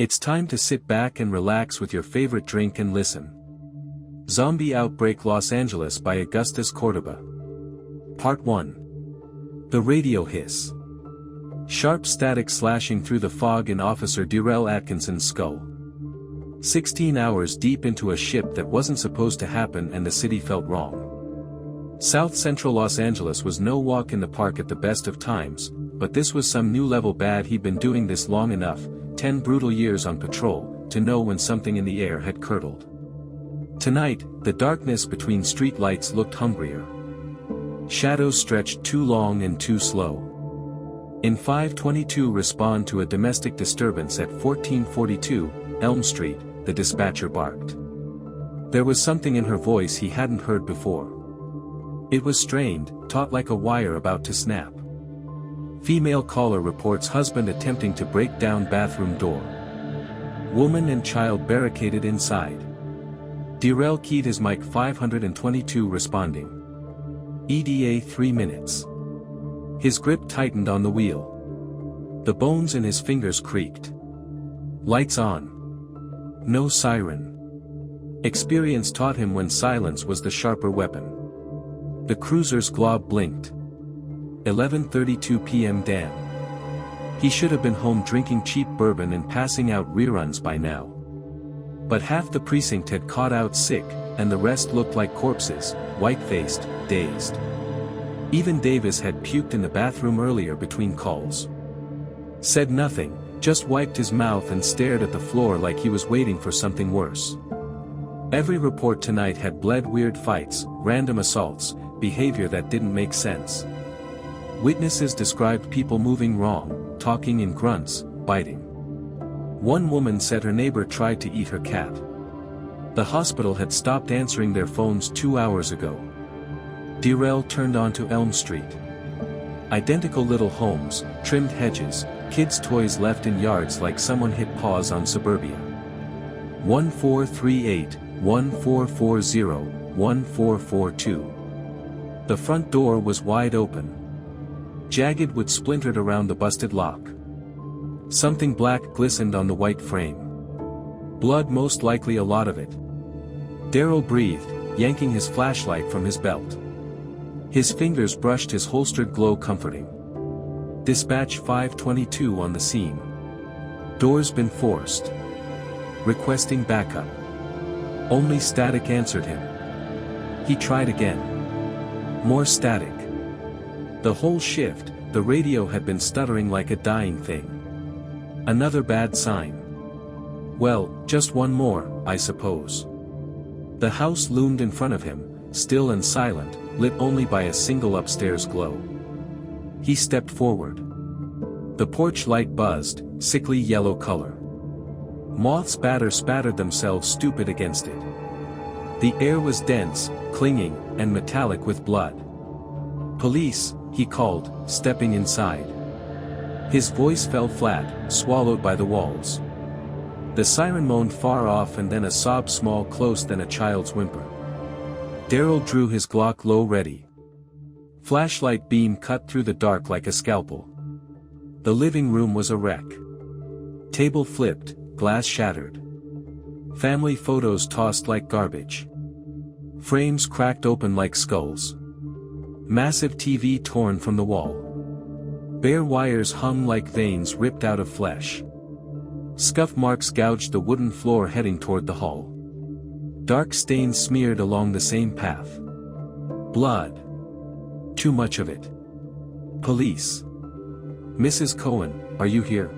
It's time to sit back and relax with your favorite drink and listen. Zombie Outbreak Los Angeles by Augustus Cordoba. Part 1. The radio hiss. Sharp static slashing through the fog in Officer Darrell Atkinson's skull. 16 hours deep into a ship that wasn't supposed to happen and the city felt wrong. South Central Los Angeles was no walk in the park at the best of times, but this was some new level bad. He'd been doing this long enough, 10 brutal years on patrol, to know when something in the air had curdled. Tonight, the darkness between street lights looked hungrier. Shadows stretched too long and too slow. In 522 respond to a domestic disturbance at 1442, Elm Street, the dispatcher barked. There was something in her voice he hadn't heard before. It was strained, taut like a wire about to snap. Female caller reports husband attempting to break down bathroom door. Woman and child barricaded inside. Darrell keyed his mic. 522 responding. EDA 3 minutes. His grip tightened on the wheel. The bones in his fingers creaked. Lights on. No siren. Experience taught him when silence was the sharper weapon. The cruiser's glob blinked. 11:32 p.m. Damn. He should have been home drinking cheap bourbon and passing out reruns by now. But half the precinct had caught out sick, and the rest looked like corpses, white-faced, dazed. Even Davis had puked in the bathroom earlier between calls. Said nothing, just wiped his mouth and stared at the floor like he was waiting for something worse. Every report tonight had bled weird fights, random assaults, behavior that didn't make sense. Witnesses described people moving wrong, talking in grunts, biting. One woman said her neighbor tried to eat her cat. The hospital had stopped answering their phones 2 hours ago. Darrell turned onto Elm Street. Identical little homes, trimmed hedges, kids' toys left in yards like someone hit pause on suburbia. 1438, 1440, 1442. The front door was wide open. Jagged wood splintered around the busted lock. Something black glistened on the white frame. Blood, most likely a lot of it. Darrell breathed, yanking his flashlight from his belt. His fingers brushed his holstered glow comforting. Dispatch 522 on the scene. Doors been forced. Requesting backup. Only static answered him. He tried again. More static. The whole shift, the radio had been stuttering like a dying thing. Another bad sign. Well, just one more, I suppose. The house loomed in front of him, still and silent, lit only by a single upstairs glow. He stepped forward. The porch light buzzed, sickly yellow color. Moths spattered themselves stupid against it. The air was dense, clinging, and metallic with blood. Police, he called, stepping inside. His voice fell flat, swallowed by the walls. The siren moaned far off and then a sob small close than a child's whimper. Darrell drew his Glock low ready. Flashlight beam cut through the dark like a scalpel. The living room was a wreck. Table flipped, glass shattered. Family photos tossed like garbage. Frames cracked open like skulls. Massive TV torn from the wall. Bare wires hung like veins ripped out of flesh. Scuff marks gouged the wooden floor heading toward the hall. Dark stains smeared along the same path. Blood. Too much of it. Police. Mrs. Cohen, are you here?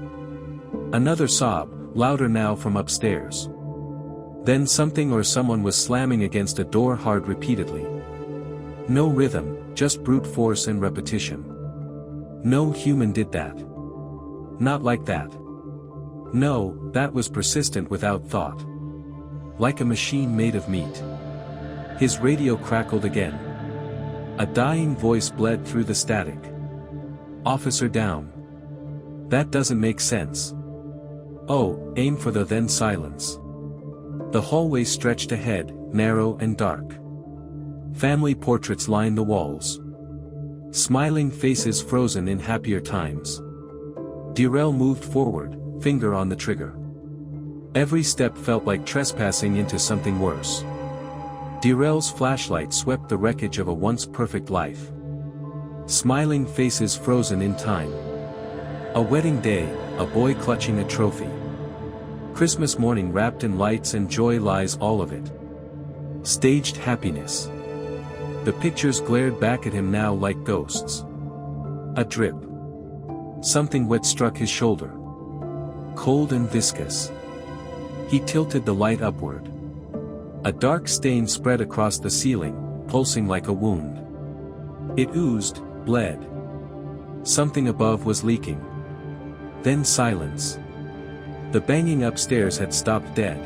Another sob, louder now from upstairs. Then something or someone was slamming against a door hard repeatedly. No rhythm, just brute force and repetition. No human did that. Not like that. No, that was persistent without thought. Like a machine made of meat. His radio crackled again. A dying voice bled through the static. Officer down. That doesn't make sense. Oh, aim for the then silence. The hallway stretched ahead, narrow and dark. Family portraits lined the walls. Smiling faces frozen in happier times. Darrell moved forward, finger on the trigger. Every step felt like trespassing into something worse. Darrell's flashlight swept the wreckage of a once perfect life. Smiling faces frozen in time. A wedding day, a boy clutching a trophy. Christmas morning wrapped in lights and joy, lies all of it. Staged happiness. The pictures glared back at him now like ghosts. A drip. Something wet struck his shoulder. Cold and viscous. He tilted the light upward. A dark stain spread across the ceiling, pulsing like a wound. It oozed, bled. Something above was leaking. Then silence. The banging upstairs had stopped dead.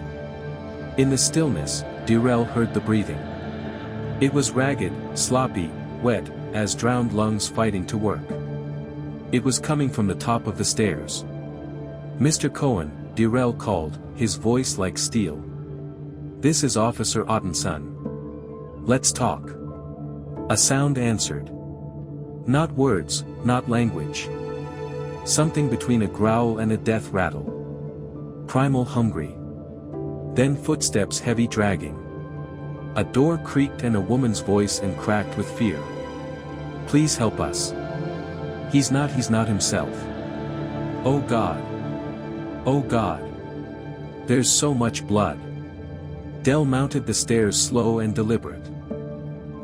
In the stillness, Darrell heard the breathing. It was ragged, sloppy, wet, as drowned lungs fighting to work. It was coming from the top of the stairs. "Mr. Cohen," Darrell called, his voice like steel. "This is Officer Ottenson. Let's talk." A sound answered. Not words, not language. Something between a growl and a death rattle. Primal, hungry. Then footsteps, heavy, dragging. A door creaked and a woman's voice and cracked with fear. "Please help us. He's not himself. Oh God. Oh God. There's so much blood." Dell mounted the stairs, slow and deliberate.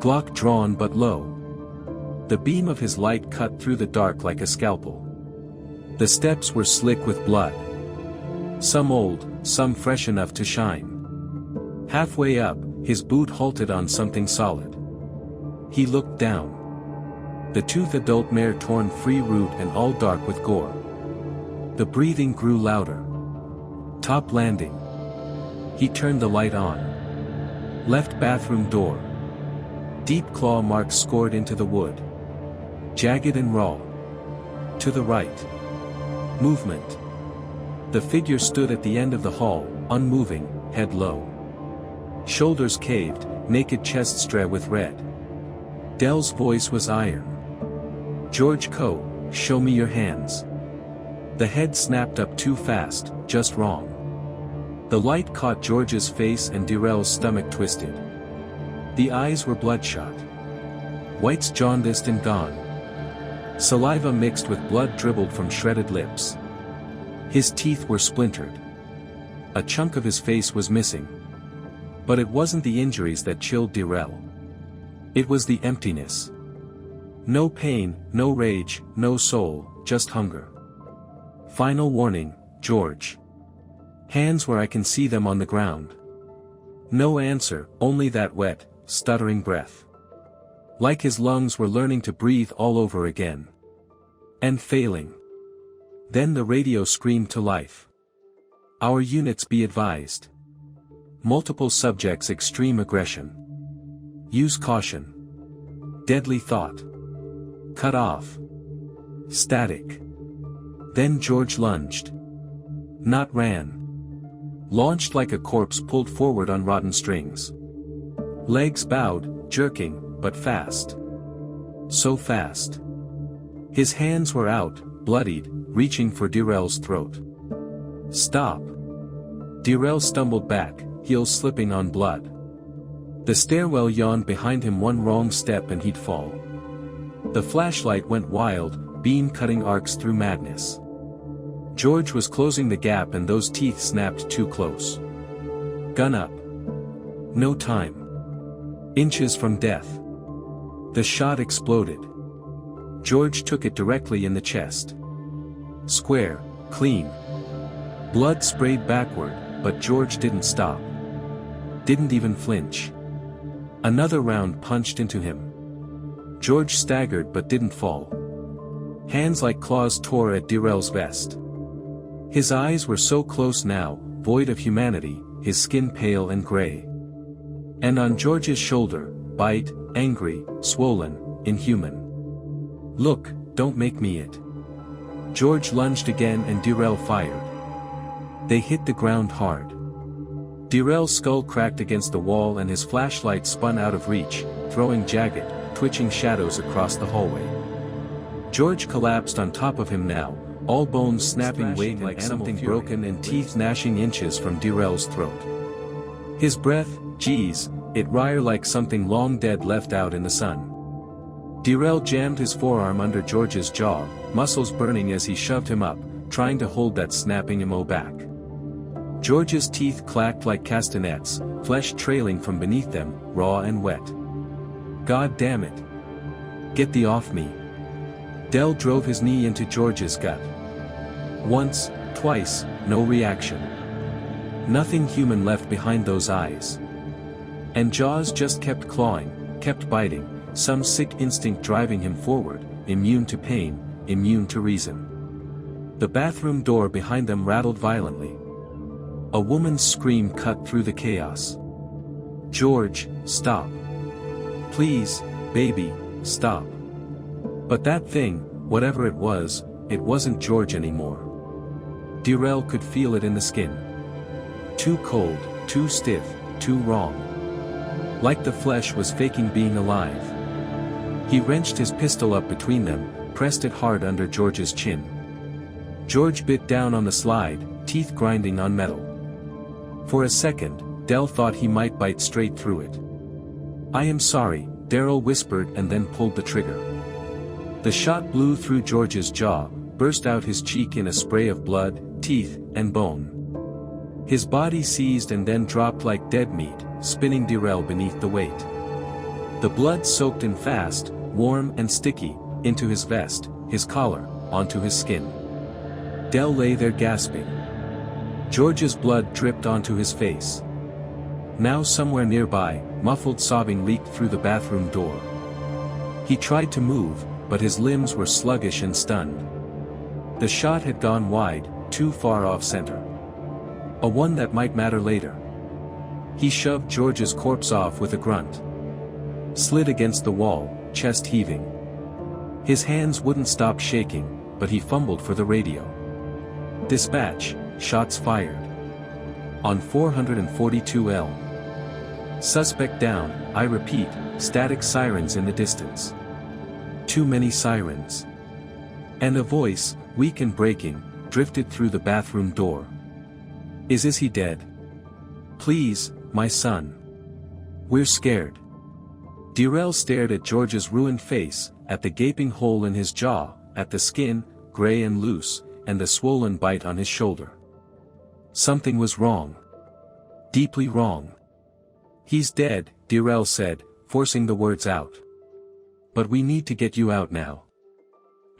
Glock drawn but low. The beam of his light cut through the dark like a scalpel. The steps were slick with blood. Some old, some fresh enough to shine. Halfway up, his boot halted on something solid. He looked down. The toothed adult mare, torn free, root and all dark with gore. The breathing grew louder. Top landing. He turned the light on. Left bathroom door. Deep claw marks scored into the wood. Jagged and raw. To the right. Movement. The figure stood at the end of the hall, unmoving, head low. Shoulders caved, naked chest streaked with red. Dell's voice was iron. "George Coe, show me your hands." The head snapped up too fast, just wrong. The light caught George's face and Darrell's stomach twisted. The eyes were bloodshot. Whites jaundiced and gone. Saliva mixed with blood dribbled from shredded lips. His teeth were splintered. A chunk of his face was missing. But it wasn't the injuries that chilled Darrell. It was the emptiness. No pain, no rage, no soul, just hunger. "Final warning, George. Hands where I can see them on the ground." No answer, only that wet, stuttering breath. Like his lungs were learning to breathe all over again. And failing. Then the radio screamed to life. "Our units be advised. Multiple subjects, extreme aggression. Use caution. Deadly thought. Cut off. Static." Then George lunged. Not ran. Launched like a corpse pulled forward on rotten strings. Legs bowed, jerking, but fast. So fast. His hands were out, bloodied, reaching for Darrell's throat. "Stop." Darrell stumbled back, heels slipping on blood. The stairwell yawned behind him, one wrong step and he'd fall. The flashlight went wild, beam cutting arcs through madness. George was closing the gap and those teeth snapped too close. Gun up. No time. Inches from death. The shot exploded. George took it directly in the chest. Square, clean. Blood sprayed backward, but George didn't stop. Didn't even flinch. Another round punched into him. George staggered but didn't fall. Hands like claws tore at Darrell's vest. His eyes were so close now, void of humanity, his skin pale and gray. And on George's shoulder, bite, angry, swollen, inhuman. "Look, don't make me it." George lunged again and Darrell fired. They hit the ground hard. Darrell's skull cracked against the wall and his flashlight spun out of reach, throwing jagged, twitching shadows across the hallway. George collapsed on top of him now, all bones snapping weight like something broken and teeth gnashing inches from Darrell's throat. His breath, geez, it rare like something long dead left out in the sun. Darrell jammed his forearm under George's jaw, muscles burning as he shoved him up, trying to hold that snapping emo back. George's teeth clacked like castanets, flesh trailing from beneath them, raw and wet. God damn it. Get thee off me. Dell drove his knee into George's gut. Once, twice, no reaction. Nothing human left behind those eyes. And jaws just kept clawing, kept biting, some sick instinct driving him forward, immune to pain, immune to reason. The bathroom door behind them rattled violently. A woman's scream cut through the chaos. George, stop. Please, baby, stop. But that thing, whatever it wasn't George anymore. Darrell could feel it in the skin. Too cold, too stiff, too wrong. Like the flesh was faking being alive. He wrenched his pistol up between them, pressed it hard under George's chin. George bit down on the slide, teeth grinding on metal. For a second, Dell thought he might bite straight through it. I am sorry, Darrell whispered and then pulled the trigger. The shot blew through George's jaw, burst out his cheek in a spray of blood, teeth, and bone. His body seized and then dropped like dead meat, spinning Darrell beneath the weight. The blood soaked in fast, warm and sticky, into his vest, his collar, onto his skin. Dell lay there gasping. George's blood dripped onto his face. Now somewhere nearby, muffled sobbing leaked through the bathroom door. He tried to move, but his limbs were sluggish and stunned. The shot had gone wide, too far off center. A one that might matter later. He shoved George's corpse off with a grunt. Slid against the wall, chest heaving. His hands wouldn't stop shaking, but he fumbled for the radio. Dispatch, shots fired. On 442L. Suspect down, I repeat, static sirens in the distance. Too many sirens. And a voice, weak and breaking, drifted through the bathroom door. Is he dead? Please, my son. We're scared. Darrell stared at George's ruined face, at the gaping hole in his jaw, at the skin, gray and loose, and the swollen bite on his shoulder. Something was wrong. Deeply wrong. He's dead, Darrell said, forcing the words out. But we need to get you out now.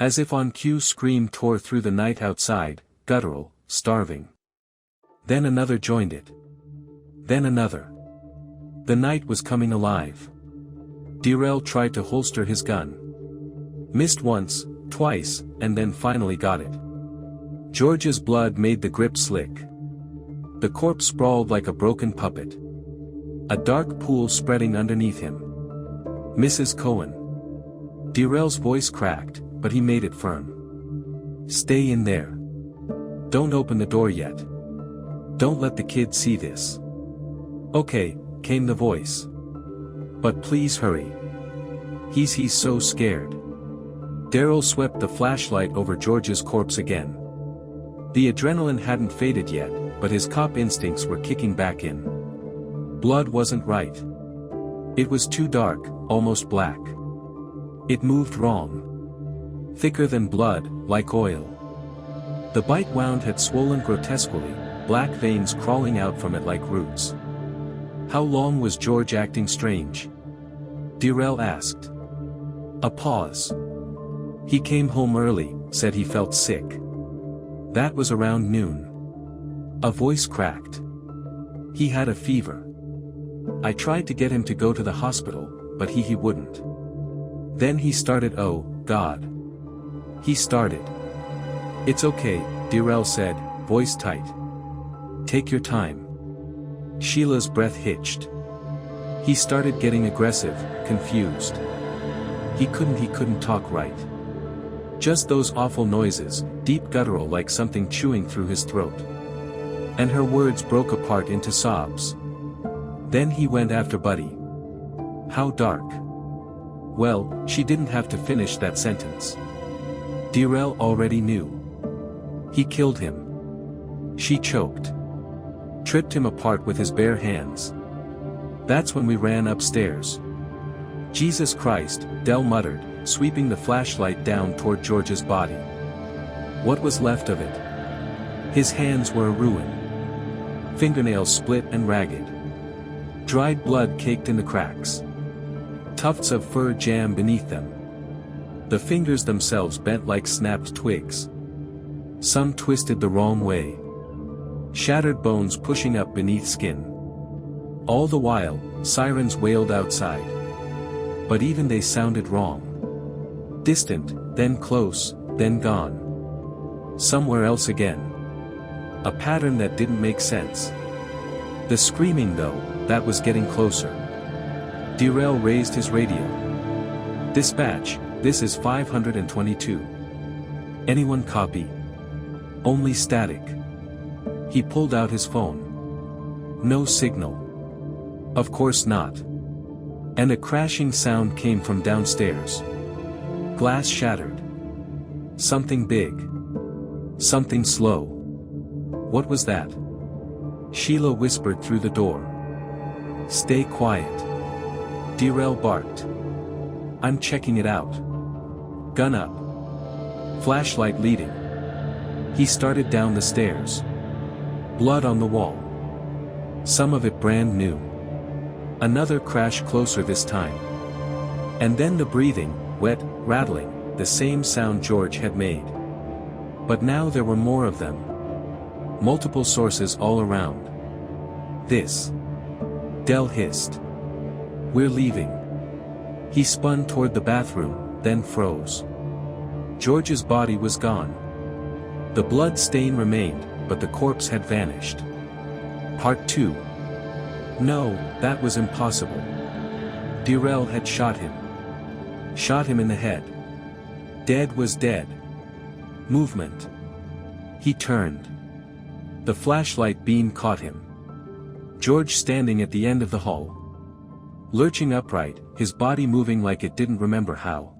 As if on cue, scream tore through the night outside, guttural, starving. Then another joined it. Then another. The night was coming alive. Darrell tried to holster his gun. Missed once, twice, and then finally got it. George's blood made the grip slick. The corpse sprawled like a broken puppet. A dark pool spreading underneath him. Mrs. Cohen. Darrell's voice cracked, but he made it firm. Stay in there. Don't open the door yet. Don't let the kid see this. Okay, came the voice. But please hurry. He's so scared. Darrell swept the flashlight over George's corpse again. The adrenaline hadn't faded yet, but his cop instincts were kicking back in. Blood wasn't right. It was too dark, almost black. It moved wrong. Thicker than blood, like oil. The bite wound had swollen grotesquely, black veins crawling out from it like roots. How long was George acting strange? Darrell asked. A pause. He came home early, said he felt sick. That was around noon. A voice cracked. He had a fever. I tried to get him to go to the hospital, but he wouldn't. Then he started, oh, God. He started. It's okay, Darrell said, voice tight. Take your time. Sheila's breath hitched. He started getting aggressive, confused. He couldn't talk right. Just those awful noises, deep guttural like something chewing through his throat. And her words broke apart into sobs. Then he went after Buddy. How dark. Well, she didn't have to finish that sentence. Darrell already knew. He killed him. She choked. Tripped him apart with his bare hands. That's when we ran upstairs. Jesus Christ, Dell muttered, sweeping the flashlight down toward George's body. What was left of it? His hands were a ruin. Fingernails split and ragged. Dried blood caked in the cracks. Tufts of fur jam beneath them. The fingers themselves bent like snapped twigs. Some twisted the wrong way. Shattered bones pushing up beneath skin. All the while, sirens wailed outside. But even they sounded wrong. Distant, then close, then gone. Somewhere else again. A pattern that didn't make sense. The screaming though, that was getting closer. Darrell raised his radio. Dispatch, this is 522. Anyone copy? Only static. He pulled out his phone. No signal. Of course not. And a crashing sound came from downstairs. Glass shattered. Something big. Something slow. What was that? Sheila whispered through the door. Stay quiet. Darrell barked. I'm checking it out. Gun up. Flashlight leading. He started down the stairs. Blood on the wall. Some of it brand new. Another crash closer this time. And then the breathing, wet, rattling, the same sound George had made. But now there were more of them. Multiple sources all around. This. Dell hissed. We're leaving. He spun toward the bathroom, then froze. George's body was gone. The blood stain remained, but the corpse had vanished. Part 2. No, that was impossible. Darrell had shot him. Shot him in the head. Dead was dead. Movement. He turned. The flashlight beam caught him. George standing at the end of the hall. Lurching upright, his body moving like it didn't remember how.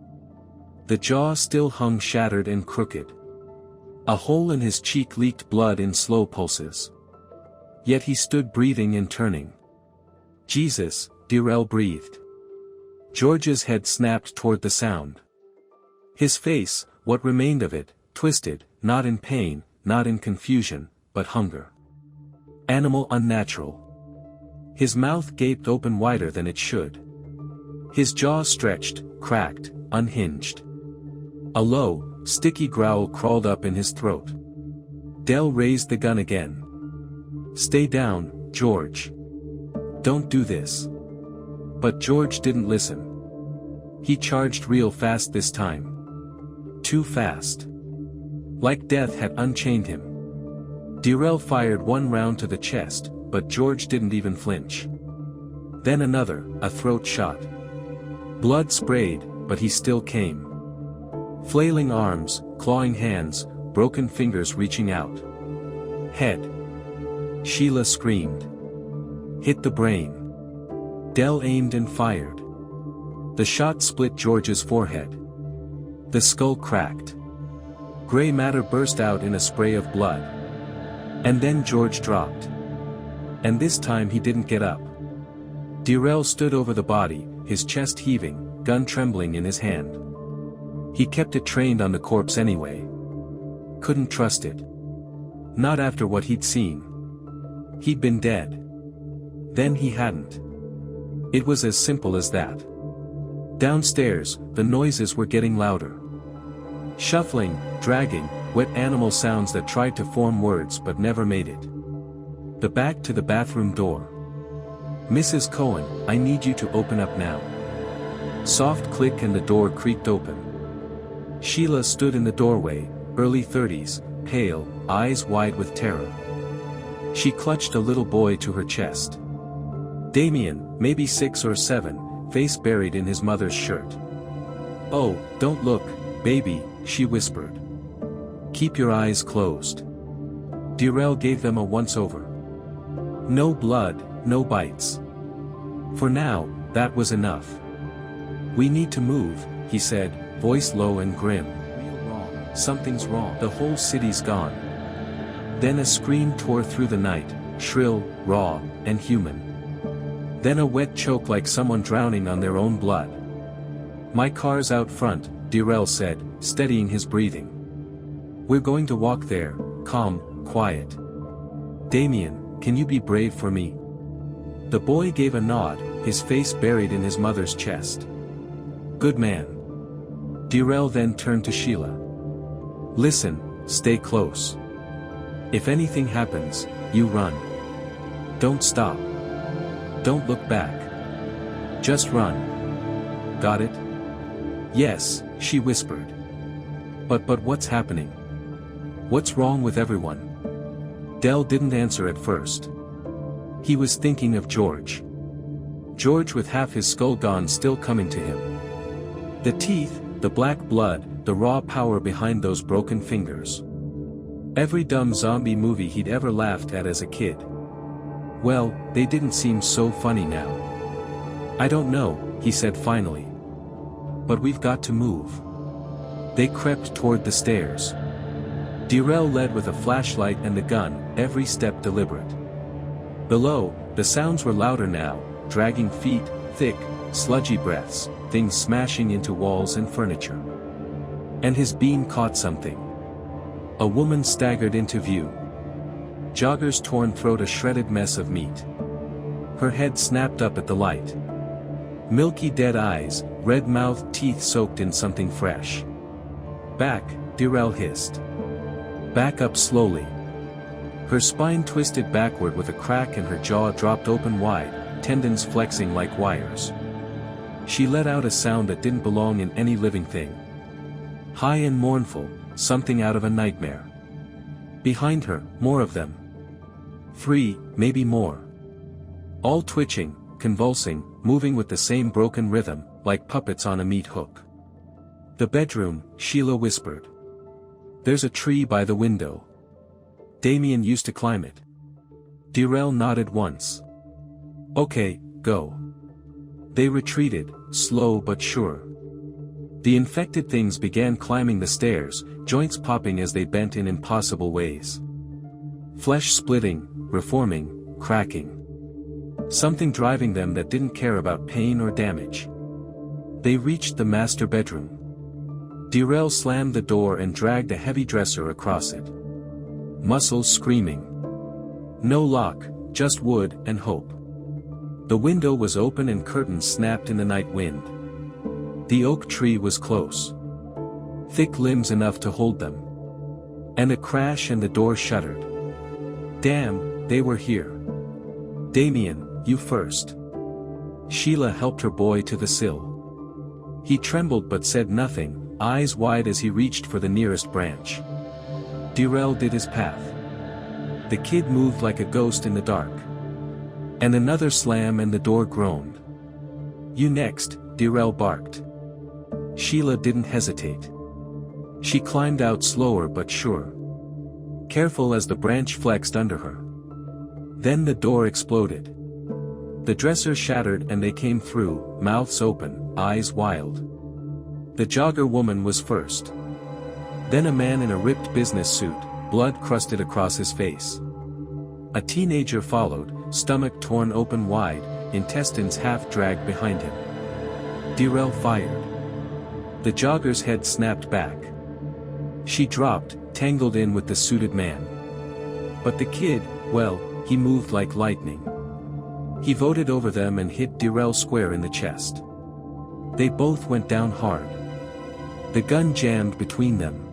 The jaw still hung shattered and crooked. A hole in his cheek leaked blood in slow pulses. Yet he stood breathing and turning. Jesus, Darrell breathed. George's head snapped toward the sound. His face, what remained of it, twisted, not in pain, not in confusion, but hunger. Animal unnatural. His mouth gaped open wider than it should. His jaw stretched, cracked, unhinged. A low, sticky growl crawled up in his throat. Dell raised the gun again. Stay down, George. Don't do this. But George didn't listen. He charged real fast this time. Too fast. Like death had unchained him. Darrell fired one round to the chest, but George didn't even flinch. Then another, a throat shot. Blood sprayed, but he still came. Flailing arms, clawing hands, broken fingers reaching out. Head. Sheila screamed. Hit the brain. Dell aimed and fired. The shot split George's forehead. The skull cracked. Gray matter burst out in a spray of blood. And then George dropped. And this time he didn't get up. Darrell stood over the body, his chest heaving, gun trembling in his hand. He kept it trained on the corpse anyway. Couldn't trust it. Not after what he'd seen. He'd been dead. Then he hadn't. It was as simple as that. Downstairs, the noises were getting louder. Shuffling, dragging, wet animal sounds that tried to form words but never made it. The back to the bathroom door. Mrs. Cohen, I need you to open up now. Soft click and the door creaked open. Sheila stood in the doorway, early 30s, pale, eyes wide with terror. She clutched a little boy to her chest. Damien, maybe 6 or 7, face buried in his mother's shirt. Oh, don't look, baby, she whispered. Keep your eyes closed. Darrell gave them a once-over. No blood, no bites. For now, that was enough. We need to move, he said, voice low and grim. Real wrong. something's wrong. The whole city's gone. Then a scream tore through the night, shrill, raw, and human. Then a wet choke like someone drowning on their own blood. My car's out front, Darrell said, steadying his breathing. We're going to walk there, calm, quiet. Damien, can you be brave for me? The boy gave a nod, his face buried in his mother's chest. Good man. Darrell then turned to Sheila. Listen, stay close. If anything happens, you run. Don't stop. Don't look back. Just run. Got it? Yes, she whispered. But what's happening? What's wrong with everyone? Dell didn't answer at first. He was thinking of George. George with half his skull gone still coming to him. The teeth, the black blood, the raw power behind those broken fingers. Every dumb zombie movie he'd ever laughed at as a kid. Well, they didn't seem so funny now. I don't know, he said finally. But we've got to move. They crept toward the stairs. Darrell led with a flashlight and the gun, every step deliberate. Below, the sounds were louder now, dragging feet, thick, sludgy breaths, things smashing into walls and furniture. And his beam caught something. A woman staggered into view. Jogger's torn throat a shredded mess of meat. Her head snapped up at the light. Milky dead eyes, red mouth, teeth soaked in something fresh. Back, Darrell hissed. Back up slowly. Her spine twisted backward with a crack and her jaw dropped open wide, tendons flexing like wires. She let out a sound that didn't belong in any living thing. High and mournful, something out of a nightmare. Behind her, more of them. 3, maybe more. All twitching, convulsing, moving with the same broken rhythm, like puppets on a meat hook. The bedroom, Sheila whispered. There's a tree by the window. Damien used to climb it. Darrell nodded once. Okay, go. They retreated, slow but sure. The infected things began climbing the stairs, joints popping as they bent in impossible ways. Flesh splitting, reforming, cracking. Something driving them that didn't care about pain or damage. They reached the master bedroom. Darrell slammed the door and dragged a heavy dresser across it. Muscles screaming. No lock, just wood and hope. The window was open and curtains snapped in the night wind. The oak tree was close. Thick limbs enough to hold them. And a crash and the door shuttered. Damn, they were here. Damien, you first. Sheila helped her boy to the sill. He trembled but said nothing, eyes wide as he reached for the nearest branch. Darrell did his path. The kid moved like a ghost in the dark. And another slam and the door groaned. You next, Darrell barked. Sheila didn't hesitate. She climbed out slower but sure. Careful as the branch flexed under her. Then the door exploded. The dresser shattered and they came through, mouths open, eyes wild. The jogger woman was first. Then a man in a ripped business suit, blood crusted across his face. A teenager followed, stomach torn open wide, intestines half dragged behind him. Darrell fired. The jogger's head snapped back. She dropped, tangled in with the suited man. But the kid, well, he moved like lightning. He voted over them and hit Darrell square in the chest. They both went down hard. The gun jammed between them.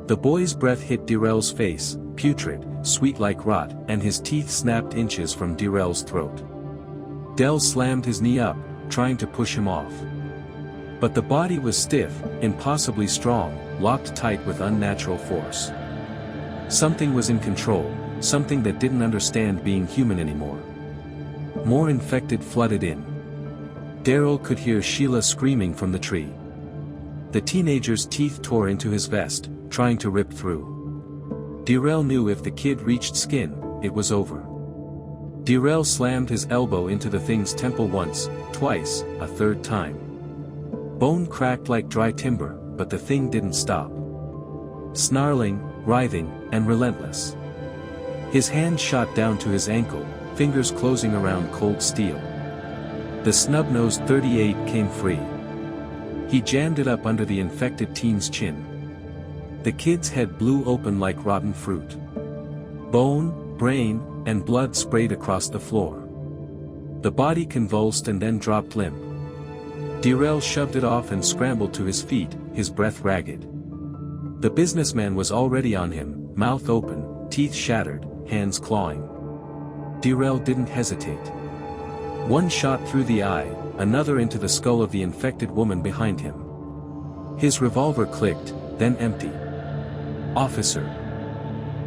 The boy's breath hit Darrell's face, putrid, sweet like rot, and his teeth snapped inches from Darrell's throat. Dell slammed his knee up, trying to push him off. But the body was stiff, impossibly strong, locked tight with unnatural force. Something was in control, something that didn't understand being human anymore. More infected flooded in. Darrell could hear Sheila screaming from the tree. The teenager's teeth tore into his vest, trying to rip through. Darrell knew if the kid reached skin, it was over. Darrell slammed his elbow into the thing's temple once, twice, a third time. Bone cracked like dry timber, but the thing didn't stop. Snarling, writhing, and relentless. His hand shot down to his ankle, fingers closing around cold steel. The snub-nosed .38 came free. He jammed it up under the infected teen's chin. The kid's head blew open like rotten fruit. Bone, brain, and blood sprayed across the floor. The body convulsed and then dropped limp. Darrell shoved it off and scrambled to his feet, his breath ragged. The businessman was already on him, mouth open, teeth shattered, hands clawing. Darrell didn't hesitate. One shot through the eye, another into the skull of the infected woman behind him. His revolver clicked, then empty. "Officer."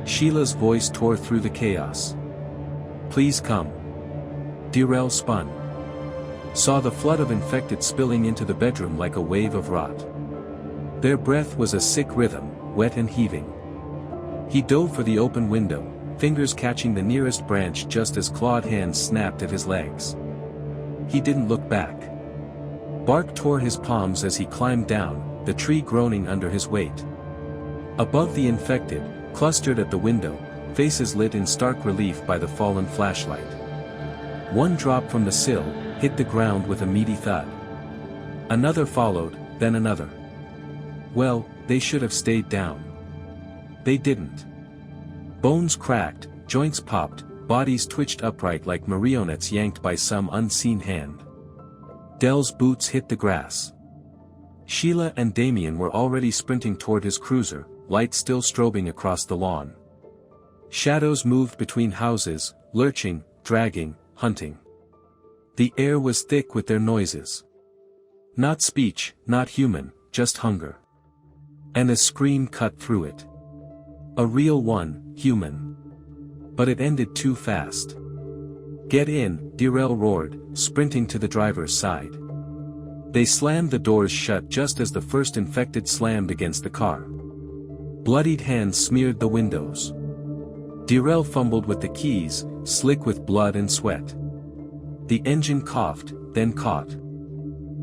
Sheila's voice tore through the chaos. "Please come." Darrell spun. Saw the flood of infected spilling into the bedroom like a wave of rot. Their breath was a sick rhythm, wet and heaving. He dove for the open window, fingers catching the nearest branch just as clawed hands snapped at his legs. He didn't look back. Bark tore his palms as he climbed down, the tree groaning under his weight. Above the infected, clustered at the window, faces lit in stark relief by the fallen flashlight. One drop from the sill, hit the ground with a meaty thud. Another followed, then another. Well, they should have stayed down. They didn't. Bones cracked, joints popped, bodies twitched upright like marionettes yanked by some unseen hand. Dell's boots hit the grass. Sheila and Damien were already sprinting toward his cruiser, light still strobing across the lawn. Shadows moved between houses, lurching, dragging, hunting. The air was thick with their noises. Not speech, not human, just hunger. And a scream cut through it. A real one, human. But it ended too fast. "Get in," Darrell roared, sprinting to the driver's side. They slammed the doors shut just as the first infected slammed against the car. Bloodied hands smeared the windows. Darrell fumbled with the keys, slick with blood and sweat. The engine coughed, then caught.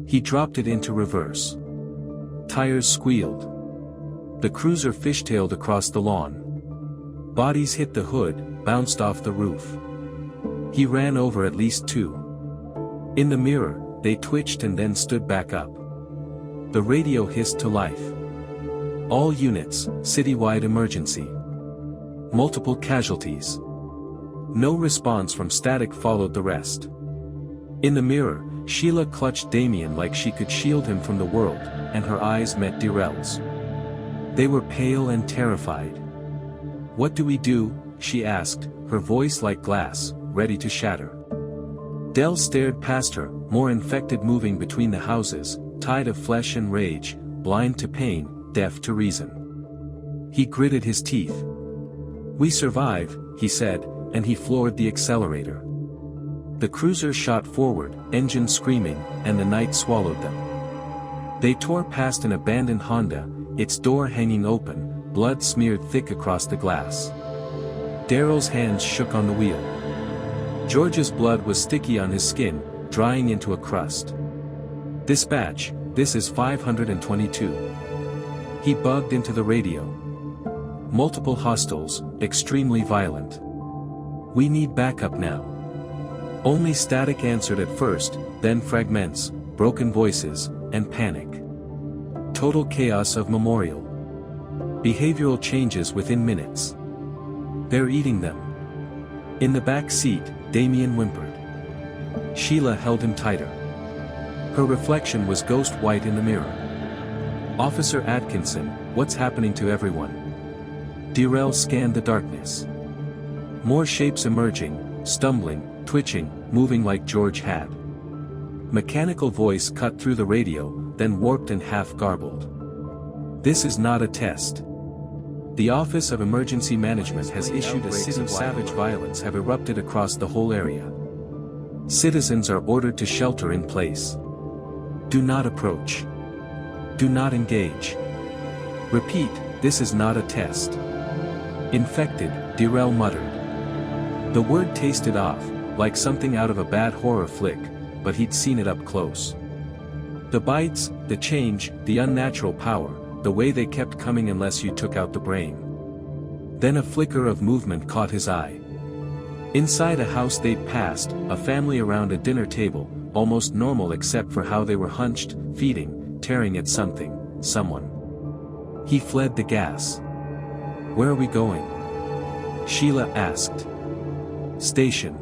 He dropped it into reverse. Tires squealed. The cruiser fishtailed across the lawn. Bodies hit the hood, bounced off the roof. He ran over at least two. In the mirror, they twitched and then stood back up. The radio hissed to life. "All units, citywide emergency. Multiple casualties." No response from static followed the rest. In the mirror, Sheila clutched Damien like she could shield him from the world, and her eyes met Darrell's. They were pale and terrified. "What do we do?" she asked, her voice like glass, ready to shatter. Dell stared past her, more infected moving between the houses, tide of flesh and rage, blind to pain, deaf to reason. He gritted his teeth. "We survive," he said, and he floored the accelerator. The cruiser shot forward, engine screaming, and the night swallowed them. They tore past an abandoned Honda, its door hanging open, blood smeared thick across the glass. Darrell's hands shook on the wheel. George's blood was sticky on his skin, drying into a crust. "Dispatch, this is 522. He bugged into the radio. "Multiple hostiles, extremely violent. We need backup now." Only static answered at first, then fragments, broken voices, and panic. Total chaos of memorial. Behavioral changes within minutes. "They're eating them." In the back seat, Damien whimpered. Sheila held him tighter. Her reflection was ghost white in the mirror. "Officer Atkinson, what's happening to everyone?" Darrell scanned the darkness. More shapes emerging, stumbling, twitching, moving like George had. Mechanical voice cut through the radio, then warped and half garbled. "This is not a test. The Office of Emergency Management has issued a city of savage violence have erupted across the whole area. Citizens are ordered to shelter in place. Do not approach. Do not engage. Repeat, this is not a test." "Infected," Darrell muttered. The word tasted off, like something out of a bad horror flick, but he'd seen it up close. The bites, the change, the unnatural power, the way they kept coming unless you took out the brain. Then a flicker of movement caught his eye. Inside a house they'd passed, a family around a dinner table, almost normal except for how they were hunched, feeding, tearing at something, someone. He fled the gas. "Where are we going?" Sheila asked. "Station."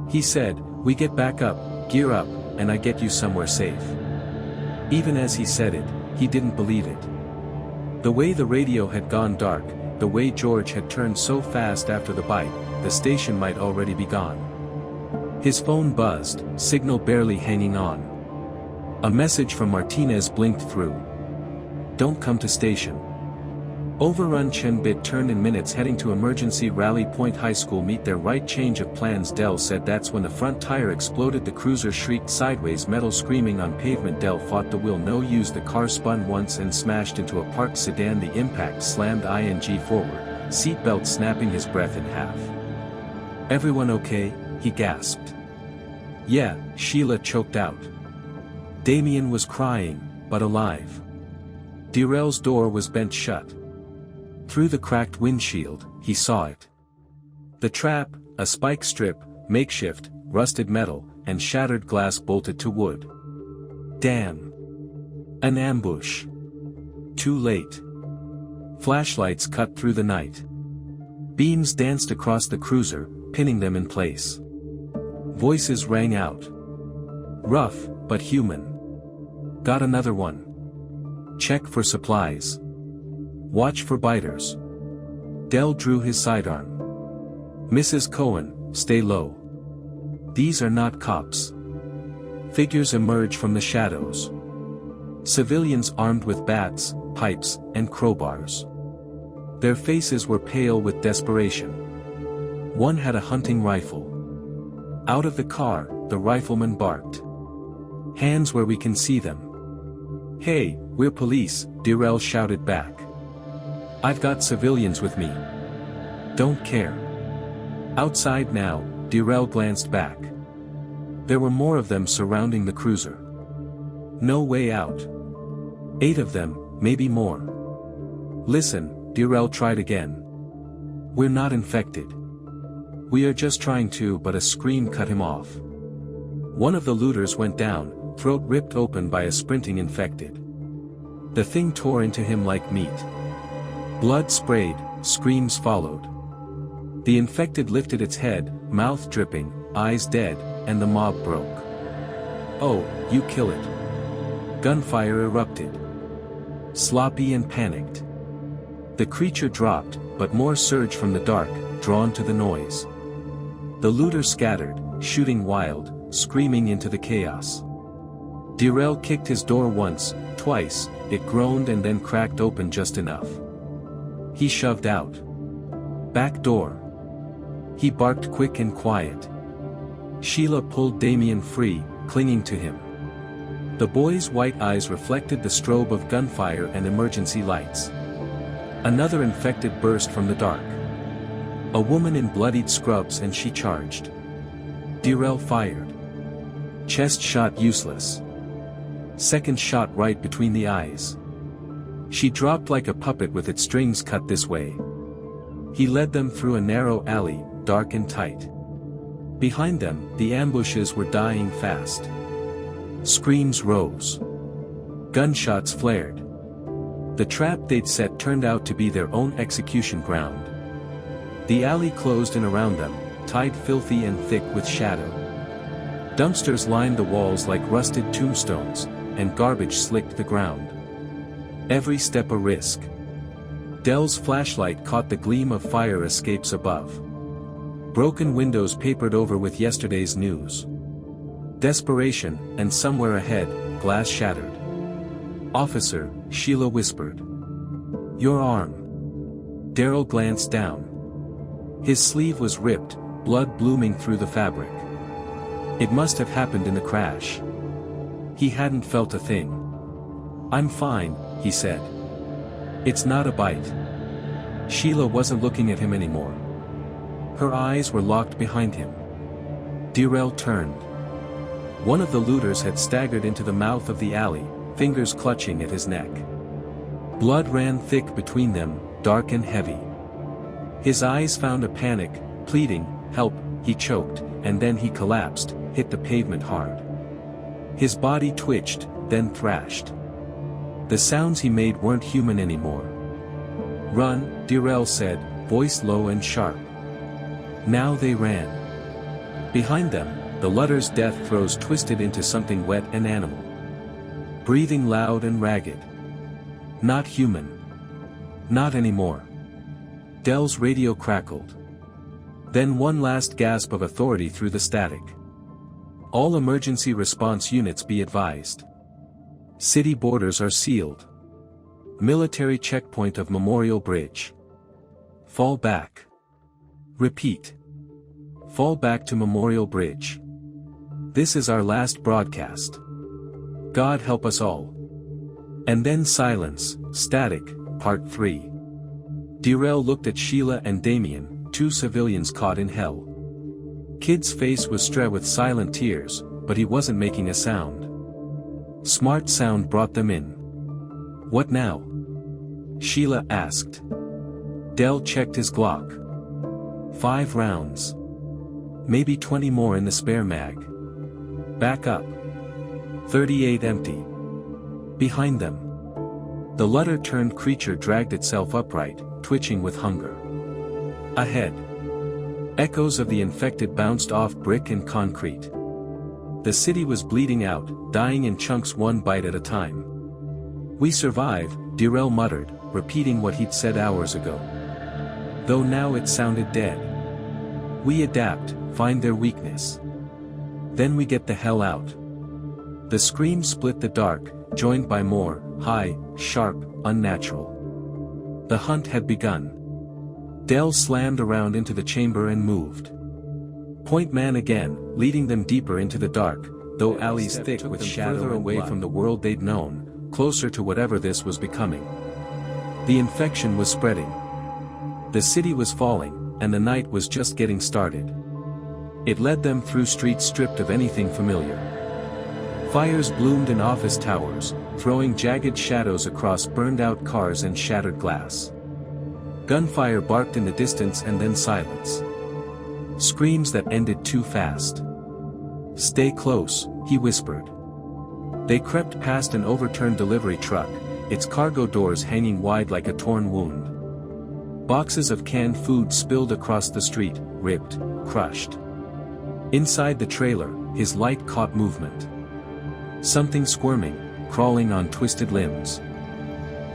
He said, "We get back up, gear up, and I get you somewhere safe." Even as he said it, he didn't believe it. The way the radio had gone dark, the way George had turned so fast after the bite, the station might already be gone. His phone buzzed, signal barely hanging on. A message from Martinez blinked through. "Don't come to station." Overrun Chenbit turned in minutes heading to Emergency Rally Point High School. Meet their right. Change of plans. Dell said. That's when the front tire exploded. The cruiser shrieked sideways, metal screaming on pavement. Dell fought the wheel. No use. The car spun once and smashed into a parked sedan. The impact slammed ing forward, seatbelt snapping his breath in half. "Everyone okay?" he gasped. "Yeah," Sheila choked out. Damien was crying, but alive. Darrell's door was bent shut. Through the cracked windshield, he saw it. The trap, a spike strip, makeshift, rusted metal, and shattered glass bolted to wood. Damn. An ambush. Too late. Flashlights cut through the night. Beams danced across the cruiser, pinning them in place. Voices rang out. Rough, but human. "Got another one. Check for supplies. Watch for biters." Dell drew his sidearm. "Mrs. Cohen, stay low. These are not cops." Figures emerge from the shadows. Civilians armed with bats, pipes, and crowbars. Their faces were pale with desperation. One had a hunting rifle. Out of the car, the rifleman barked. "Hands where we can see them." "Hey, we're police," Darrell shouted back. "I've got civilians with me. Don't care." Outside now, Darrell glanced back. There were more of them surrounding the cruiser. No way out. 8 of them, maybe more. "Listen," Darrell tried again. "We're not infected. We are just trying to," but a scream cut him off. One of the looters went down, throat ripped open by a sprinting infected. The thing tore into him like meat. Blood sprayed, screams followed. The infected lifted its head, mouth dripping, eyes dead, and the mob broke. "Oh, you kill it." Gunfire erupted. Sloppy and panicked. The creature dropped, but more surged from the dark, drawn to the noise. The looters scattered, shooting wild, screaming into the chaos. Darrell kicked his door once, twice, it groaned and then cracked open just enough. He shoved out. "Back door." He barked quick and quiet. Sheila pulled Damien free, clinging to him. The boy's white eyes reflected the strobe of gunfire and emergency lights. Another infected burst from the dark. A woman in bloodied scrubs and she charged. Darrell fired. Chest shot useless. Second shot right between the eyes. She dropped like a puppet with its strings cut this way. He led them through a narrow alley, dark and tight. Behind them, the ambushes were dying fast. Screams rose. Gunshots flared. The trap they'd set turned out to be their own execution ground. The alley closed in around them, tied filthy and thick with shadow. Dumpsters lined the walls like rusted tombstones, and garbage slicked the ground. Every step a risk. Dell's flashlight caught the gleam of fire escapes above. Broken windows papered over with yesterday's news. Desperation, and somewhere ahead, glass shattered. "Officer," Sheila whispered. "Your arm." Darrell glanced down. His sleeve was ripped, blood blooming through the fabric. It must have happened in the crash. He hadn't felt a thing. "I'm fine," he said. "It's not a bite." Sheila wasn't looking at him anymore. Her eyes were locked behind him. Darrell turned. One of the looters had staggered into the mouth of the alley, fingers clutching at his neck. Blood ran thick between them, dark and heavy. His eyes found a panic, pleading, "Help," he choked, and then he collapsed, hit the pavement hard. His body twitched, then thrashed. The sounds he made weren't human anymore. "Run," Darrell said, voice low and sharp. Now they ran. Behind them, the Lutter's death throes twisted into something wet and animal. Breathing loud and ragged. Not human. Not anymore. Dell's radio crackled. Then one last gasp of authority through the static. "All emergency response units be advised. City borders are sealed. Military checkpoint of Memorial Bridge. Fall back. Repeat. Fall back to Memorial Bridge. This is our last broadcast. God help us all." And then silence, static, part 3. Darrell looked at Sheila and Damien, 2 civilians caught in hell. Kid's face was strewn with silent tears, but he wasn't making a sound. Smart sound brought them in. "What now?" Sheila asked. Dell checked his Glock. 5 rounds. Maybe 20 more in the spare mag. Back up. 38 empty. Behind them. The Lutter-turned creature dragged itself upright, twitching with hunger. Ahead. Echoes of the infected bounced off brick and concrete. The city was bleeding out, dying in chunks one bite at a time. "We survive," Darrell muttered, repeating what he'd said hours ago. Though now it sounded dead. "We adapt, find their weakness. Then we get the hell out." The scream split the dark, joined by more, high, sharp, unnatural. The hunt had begun. Dell slammed around into the chamber and moved. Point man again, leading them deeper into the dark, though alleys thick with shadow further away from the world they'd known, closer to whatever this was becoming. The infection was spreading. The city was falling, and the night was just getting started. It led them through streets stripped of anything familiar. Fires bloomed in office towers, throwing jagged shadows across burned-out cars and shattered glass. Gunfire barked in the distance and then silence. Screams that ended too fast. "Stay close," he whispered. They crept past an overturned delivery truck, its cargo doors hanging wide like a torn wound. Boxes of canned food spilled across the street, ripped, crushed. Inside the trailer, his light caught movement. Something squirming, crawling on twisted limbs.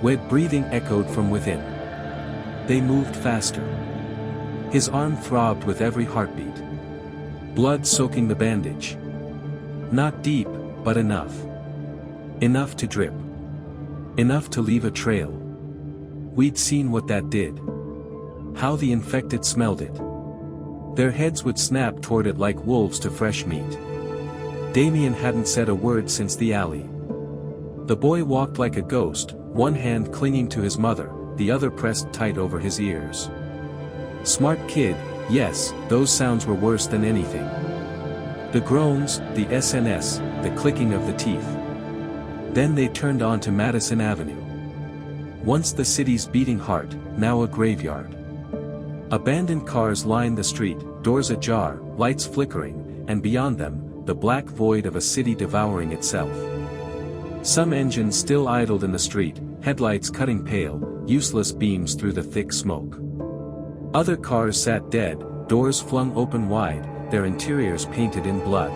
Wet breathing echoed from within. They moved faster. His arm throbbed with every heartbeat. Blood soaking the bandage. Not deep, but enough. Enough to drip. Enough to leave a trail. We'd seen what that did. How the infected smelled it. Their heads would snap toward it like wolves to fresh meat. Damien hadn't said a word since the alley. The boy walked like a ghost, one hand clinging to his mother, the other pressed tight over his ears. Smart kid, yes, those sounds were worse than anything. The groans, the SNS, the clicking of the teeth. Then they turned on to Madison Avenue. Once the city's beating heart, now a graveyard. Abandoned cars lined the street, doors ajar, lights flickering, and beyond them, the black void of a city devouring itself. Some engines still idled in the street, headlights cutting pale, useless beams through the thick smoke. Other cars sat dead, doors flung open wide, their interiors painted in blood.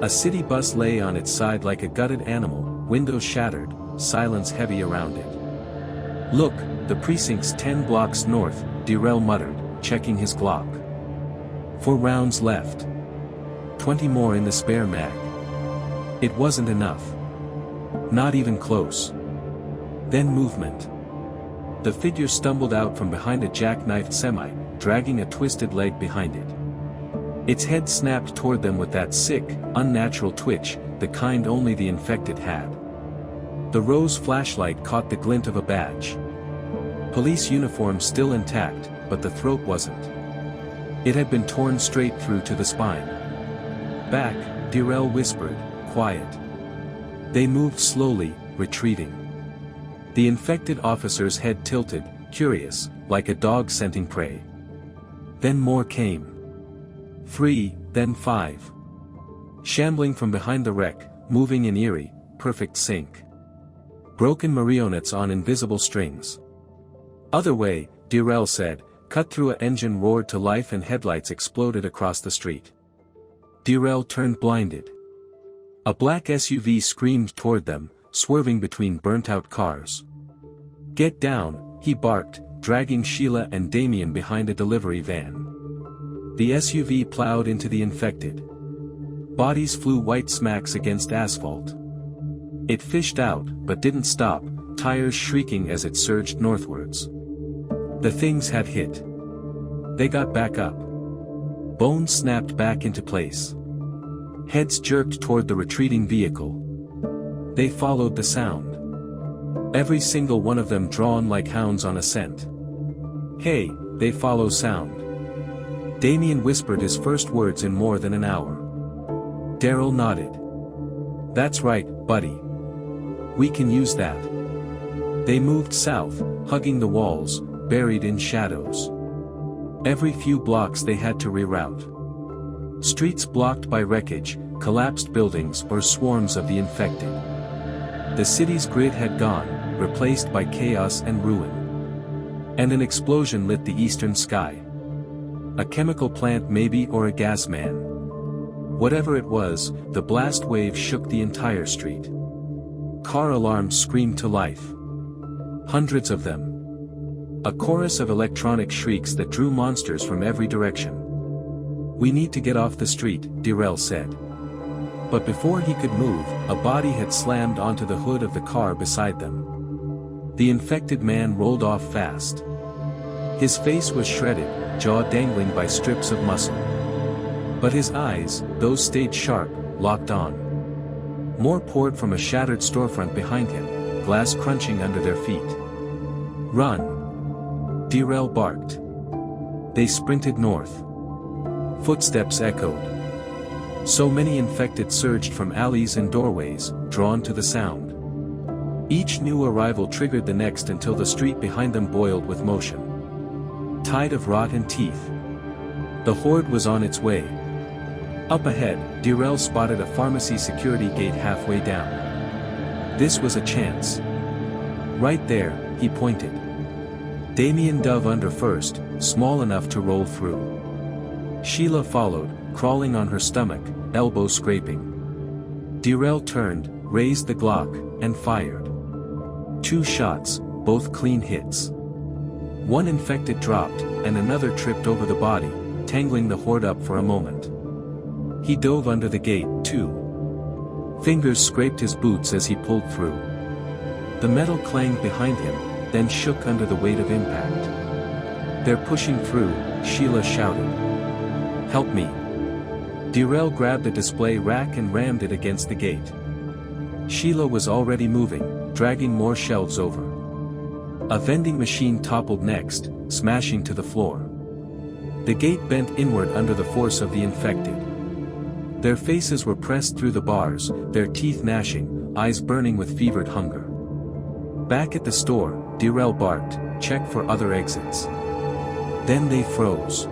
A city bus lay on its side like a gutted animal, windows shattered, silence heavy around it. "Look, the precinct's 10 blocks north," Darrell muttered, checking his Glock. 4 rounds left. 20 more in the spare mag. It wasn't enough. Not even close. Then movement. The figure stumbled out from behind a jackknifed semi, dragging a twisted leg behind it. Its head snapped toward them with that sick, unnatural twitch, the kind only the infected had. The rose flashlight caught the glint of a badge. Police uniform still intact, but the throat wasn't. It had been torn straight through to the spine. "Back," Darrell whispered, quiet. They moved slowly, retreating. The infected officer's head tilted, curious, like a dog scenting prey. Then more came. 3, then 5. Shambling from behind the wreck, moving in eerie, perfect sync. Broken marionettes on invisible strings. Other way, Dirrell said, cut through a engine roared to life and headlights exploded across the street. Dirrell turned blinded. A black SUV screamed toward them, swerving between burnt-out cars. Get down, he barked, dragging Sheila and Damien behind a delivery van. The SUV plowed into the infected. Bodies flew white smacks against asphalt. It fished out, but didn't stop, tires shrieking as it surged northwards. The things had hit. They got back up. Bones snapped back into place. Heads jerked toward the retreating vehicle. They followed the sound. Every single one of them drawn like hounds on a scent. Hey, they follow sound. Damien whispered his first words in more than an hour. Daryl nodded. That's right, buddy. We can use that. They moved south, hugging the walls, buried in shadows. Every few blocks they had to reroute. Streets blocked by wreckage, collapsed buildings or swarms of the infected. The city's grid had gone, replaced by chaos and ruin. And an explosion lit the eastern sky. A chemical plant maybe or a gas man. Whatever it was, the blast wave shook the entire street. Car alarms screamed to life. Hundreds of them. A chorus of electronic shrieks that drew monsters from every direction. We need to get off the street, Dirrell said. But before he could move, a body had slammed onto the hood of the car beside them. The infected man rolled off fast. His face was shredded, jaw dangling by strips of muscle. But his eyes, those stayed sharp, locked on. More poured from a shattered storefront behind him, glass crunching under their feet. Run! Dirrell barked. They sprinted north. Footsteps echoed. So many infected surged from alleys and doorways, drawn to the sound. Each new arrival triggered the next until the street behind them boiled with motion. Tide of rot and teeth. The horde was on its way. Up ahead, Dirrell spotted a pharmacy security gate halfway down. This was a chance. Right there, he pointed. Damien dove under first, small enough to roll through. Sheila followed, crawling on her stomach, elbow scraping. Dirrell turned, raised the Glock, and fired. 2 shots, both clean hits. One infected dropped, and another tripped over the body, tangling the horde up for a moment. He dove under the gate, too. Fingers scraped his boots as he pulled through. The metal clanged behind him, then shook under the weight of impact. They're pushing through, Sheila shouted. Help me. Dirrell grabbed a display rack and rammed it against the gate. Sheila was already moving, dragging more shelves over. A vending machine toppled next, smashing to the floor. The gate bent inward under the force of the infected. Their faces were pressed through the bars, their teeth gnashing, eyes burning with fevered hunger. Back at the store, Dirrell barked, check for other exits. Then they froze.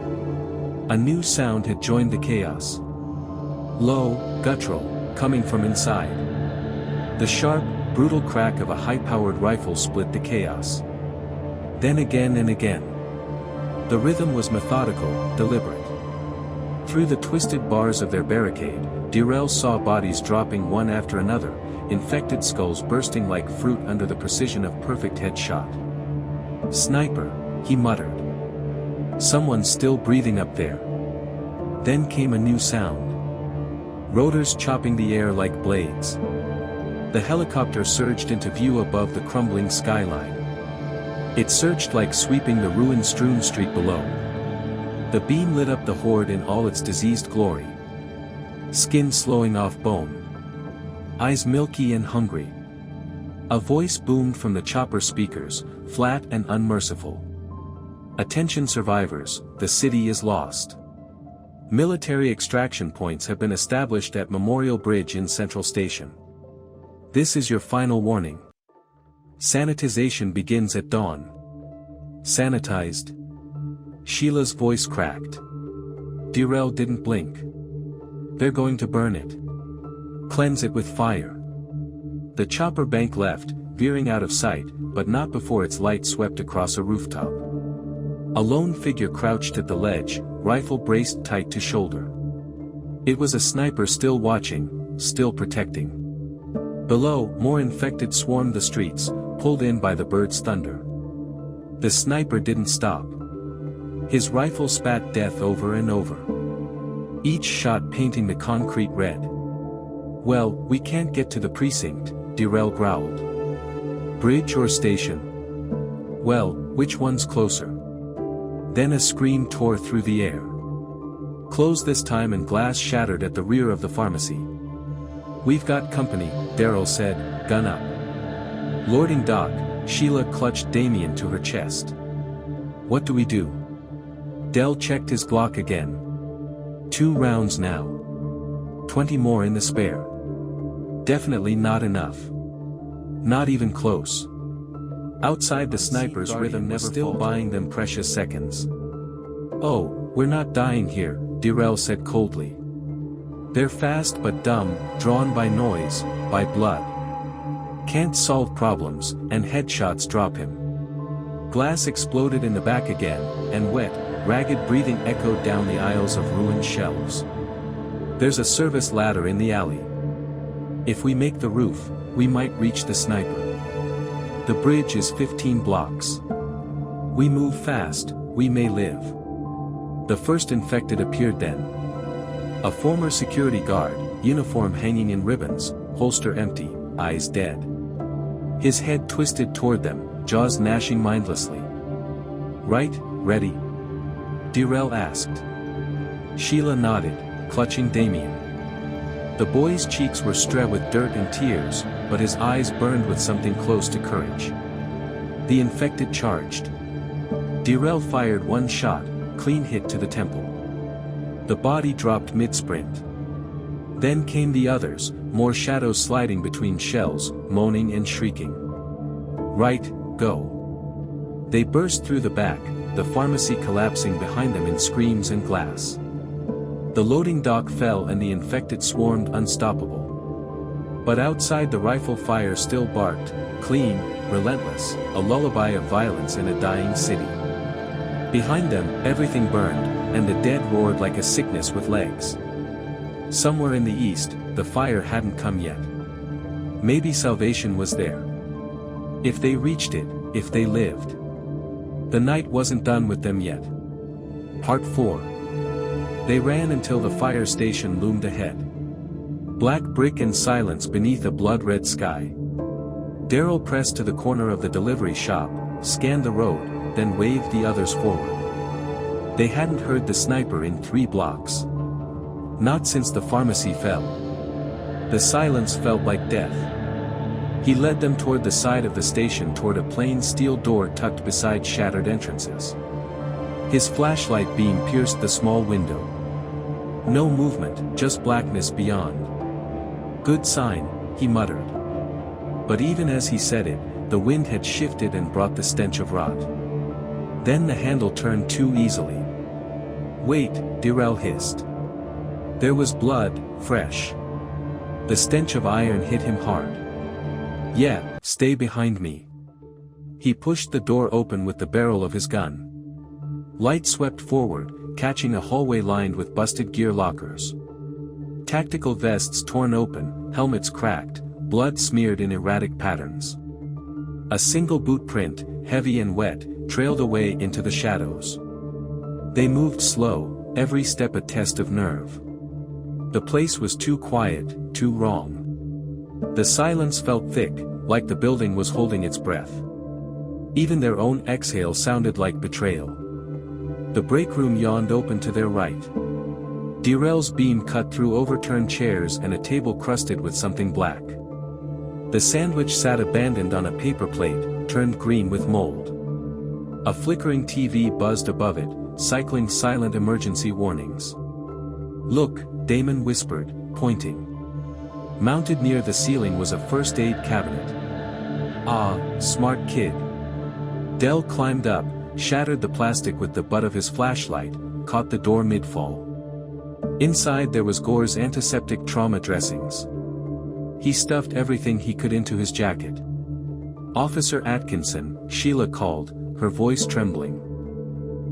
A new sound had joined the chaos. Low, guttural, coming from inside. The sharp, brutal crack of a high-powered rifle split the chaos. Then again and again. The rhythm was methodical, deliberate. Through the twisted bars of their barricade, Dirrell saw bodies dropping one after another, infected skulls bursting like fruit under the precision of perfect headshot. Sniper, he muttered. Someone's still breathing up there. Then came a new sound. Rotors chopping the air like blades. The helicopter surged into view above the crumbling skyline. It searched like sweeping the ruin-strewn street below. The beam lit up the horde in all its diseased glory. Skin slowing off bone. Eyes milky and hungry. A voice boomed from the chopper speakers, flat and unmerciful. Attention survivors, the city is lost. Military extraction points have been established at Memorial Bridge in Central Station. This is your final warning. Sanitization begins at dawn. Sanitized? Sheila's voice cracked. Darrell didn't blink. They're going to burn it. Cleanse it with fire. The chopper bank left, veering out of sight, but not before its light swept across a rooftop. A lone figure crouched at the ledge, rifle braced tight to shoulder. It was a sniper still watching, still protecting. Below, more infected swarmed the streets, pulled in by the bird's thunder. The sniper didn't stop. His rifle spat death over and over. Each shot painting the concrete red. Well, we can't get to the precinct, Darrell growled. Bridge or station? Well, which one's closer? Then a scream tore through the air. Close this time, and glass shattered at the rear of the pharmacy. We've got company, Darrell said, gun up. Lording Doc, Sheila clutched Damien to her chest. What do we do? Dell checked his Glock again. 2 rounds now. 20 more in the spare. Definitely not enough. Not even close. Outside, the sniper's rhythm never still buying them precious seconds. Oh, we're not dying here, Darrell said coldly. They're fast but dumb, drawn by noise, by blood. Can't solve problems, and headshots drop him. Glass exploded in the back again, and wet, ragged breathing echoed down the aisles of ruined shelves. There's a service ladder in the alley. If we make the roof, we might reach the sniper. The bridge is 15 blocks. We move fast, we may live. The first infected appeared then. A former security guard, uniform hanging in ribbons, holster empty, eyes dead. His head twisted toward them, jaws gnashing mindlessly. Right, ready? Darrell asked. Sheila nodded, clutching Damien. The boy's cheeks were strewn with dirt and tears, but his eyes burned with something close to courage. The infected charged. Darrell fired one shot, clean hit to the temple. The body dropped mid-sprint. Then came the others, more shadows sliding between shells, moaning and shrieking. Right, go. They burst through the back, the pharmacy collapsing behind them in screams and glass. The loading dock fell and the infected swarmed unstoppable. But outside, the rifle fire still barked, clean, relentless, a lullaby of violence in a dying city. Behind them, everything burned, and the dead roared like a sickness with legs. Somewhere in the east, the fire hadn't come yet. Maybe salvation was there. If they reached it, if they lived. The night wasn't done with them yet. Part 4. They ran until the fire station loomed ahead. Black brick and silence beneath a blood-red sky. Darrell pressed to the corner of the delivery shop, scanned the road, then waved the others forward. They hadn't heard the sniper in 3 blocks. Not since the pharmacy fell. The silence felt like death. He led them toward the side of the station, toward a plain steel door tucked beside shattered entrances. His flashlight beam pierced the small window. No movement, just blackness beyond. Good sign, he muttered. But even as he said it, the wind had shifted and brought the stench of rot. Then the handle turned too easily. Wait, Darrell hissed. There was blood, fresh. The stench of iron hit him hard. Yeah, stay behind me. He pushed the door open with the barrel of his gun. Light swept forward, catching a hallway lined with busted gear lockers. Tactical vests torn open, helmets cracked, blood smeared in erratic patterns. A single boot print, heavy and wet, trailed away into the shadows. They moved slow, every step a test of nerve. The place was too quiet, too wrong. The silence felt thick, like the building was holding its breath. Even their own exhale sounded like betrayal. The break room yawned open to their right. Darrell's beam cut through overturned chairs and a table crusted with something black. The sandwich sat abandoned on a paper plate, turned green with mold. A flickering TV buzzed above it, cycling silent emergency warnings. Look, Damon whispered, pointing. Mounted near the ceiling was a first aid cabinet. Ah, smart kid. Dell climbed up, shattered the plastic with the butt of his flashlight, caught the door mid-fall. Inside there was Gore's antiseptic trauma dressings. He stuffed everything he could into his jacket. Officer Atkinson, Sheila called, her voice trembling.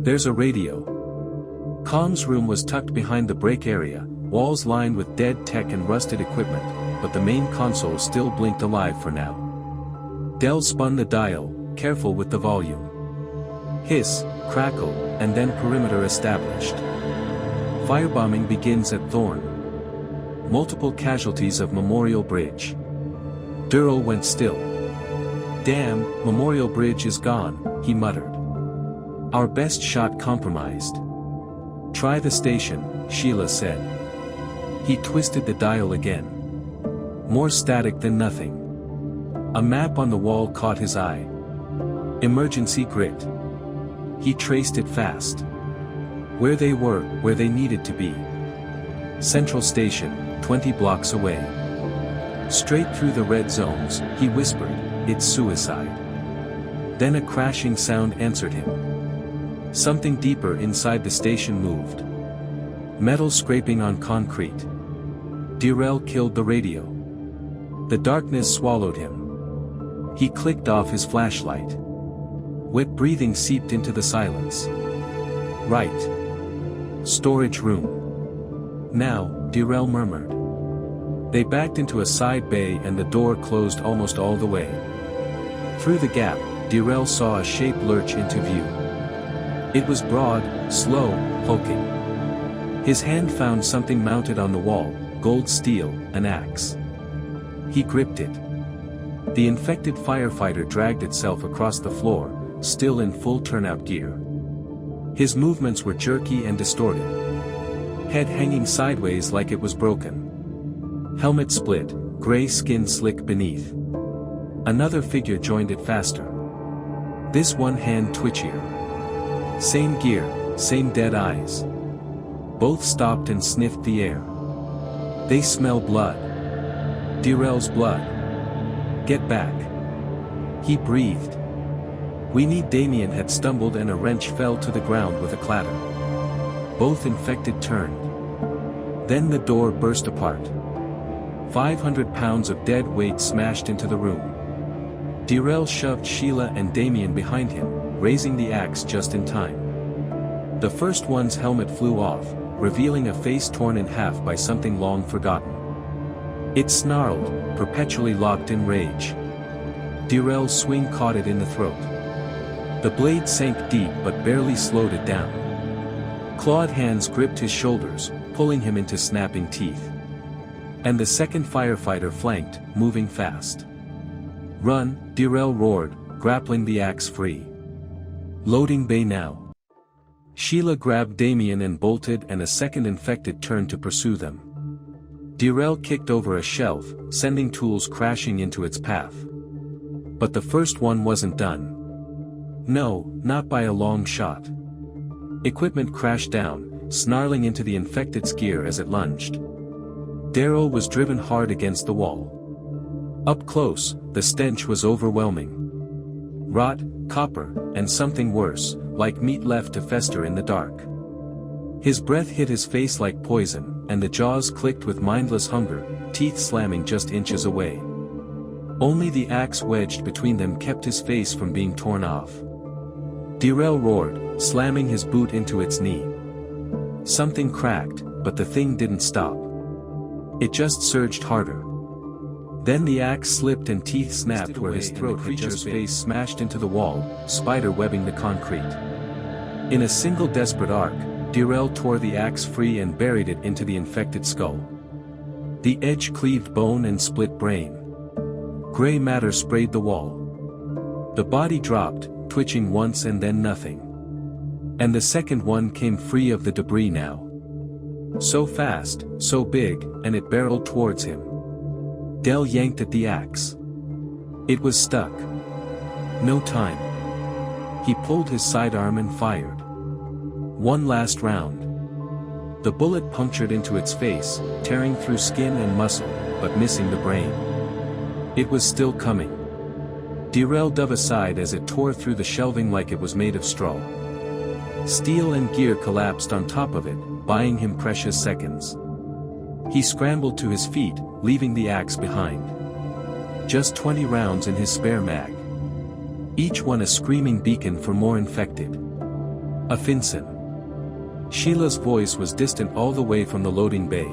There's a radio. Com's room was tucked behind the break area, walls lined with dead tech and rusted equipment, but the main console still blinked alive for now. Dell spun the dial, careful with the volume. Hiss, crackle, and then perimeter established. Firebombing begins at Thorn. Multiple casualties of Memorial Bridge. Durrell went still. Damn, Memorial Bridge is gone, he muttered. Our best shot compromised. Try the station, Sheila said. He twisted the dial again. More static than nothing. A map on the wall caught his eye. Emergency grid. He traced it fast. Where they were, where they needed to be. Central Station, 20 blocks away. Straight through the red zones, he whispered, it's suicide. Then a crashing sound answered him. Something deeper inside the station moved. Metal scraping on concrete. Durrell killed the radio. The darkness swallowed him. He clicked off his flashlight. Wet breathing seeped into the silence. Right. Storage room. Now, Durrell murmured. They backed into a side bay and the door closed almost all the way. Through the gap, Durrell saw a shape lurch into view. It was broad, slow, hulking. His hand found something mounted on the wall, gold steel, an axe. He gripped it. The infected firefighter dragged itself across the floor, still in full turnout gear. His movements were jerky and distorted. Head hanging sideways like it was broken. Helmet split, gray skin slick beneath. Another figure joined it faster. This one hand twitchier. Same gear, same dead eyes. Both stopped and sniffed the air. They smell blood. Durrell's blood. Get back. He breathed. We need. Damien had stumbled and a wrench fell to the ground with a clatter. Both infected turned. Then the door burst apart. 500 pounds of dead weight smashed into the room. Durrell shoved Sheila and Damien behind him, raising the axe just in time. The first one's helmet flew off, revealing a face torn in half by something long forgotten. It snarled, perpetually locked in rage. Durrell's swing caught it in the throat. The blade sank deep but barely slowed it down. Clawed hands gripped his shoulders, pulling him into snapping teeth. And the second firefighter flanked, moving fast. Run, Durrell roared, grappling the axe free. Loading bay now. Sheila grabbed Damien and bolted, and a second infected turned to pursue them. Durrell kicked over a shelf, sending tools crashing into its path. But the first one wasn't done. No, not by a long shot. Equipment crashed down, snarling into the infected's gear as it lunged. Darrell was driven hard against the wall. Up close, the stench was overwhelming. Rot, copper, and something worse, like meat left to fester in the dark. His breath hit his face like poison, and the jaws clicked with mindless hunger, teeth slamming just inches away. Only the axe wedged between them kept his face from being torn off. Durrell roared, slamming his boot into its knee. Something cracked, but the thing didn't stop. It just surged harder. Then the axe slipped and teeth snapped where his throat had just been. Face smashed into the wall, spider webbing the concrete. In a single desperate arc, Durrell tore the axe free and buried it into the infected skull. The edge cleaved bone and split brain. Gray matter sprayed the wall. The body dropped, twitching once and then nothing. And the second one came free of the debris now. So fast, so big, and it barreled towards him. Dell yanked at the axe. It was stuck. No time. He pulled his sidearm and fired. One last round. The bullet punctured into its face, tearing through skin and muscle, but missing the brain. It was still coming. Darrell dove aside as it tore through the shelving like it was made of straw. Steel and gear collapsed on top of it, buying him precious seconds. He scrambled to his feet, leaving the axe behind. Just 20 rounds in his spare mag. Each one a screaming beacon for more infected. A Finson. Sheila's voice was distant all the way from the loading bay.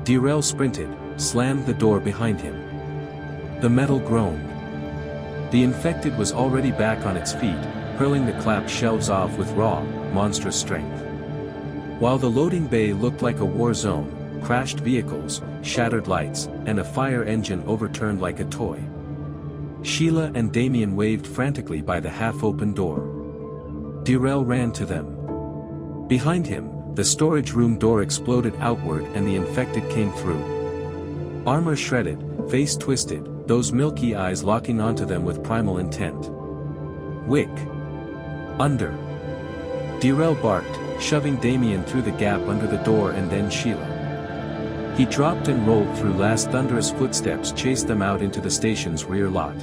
Darrell sprinted, slammed the door behind him. The metal groaned. The infected was already back on its feet, hurling the clap shelves off with raw, monstrous strength. While the loading bay looked like a war zone, crashed vehicles, shattered lights, and a fire engine overturned like a toy. Sheila and Damien waved frantically by the half-open door. Darrell ran to them. Behind him, the storage room door exploded outward and the infected came through. Armor shredded, face twisted, those milky eyes locking onto them with primal intent. Wick. Under. Darrell barked, shoving Damien through the gap under the door and then Sheila. He dropped and rolled through last thunderous footsteps chased them out into the station's rear lot.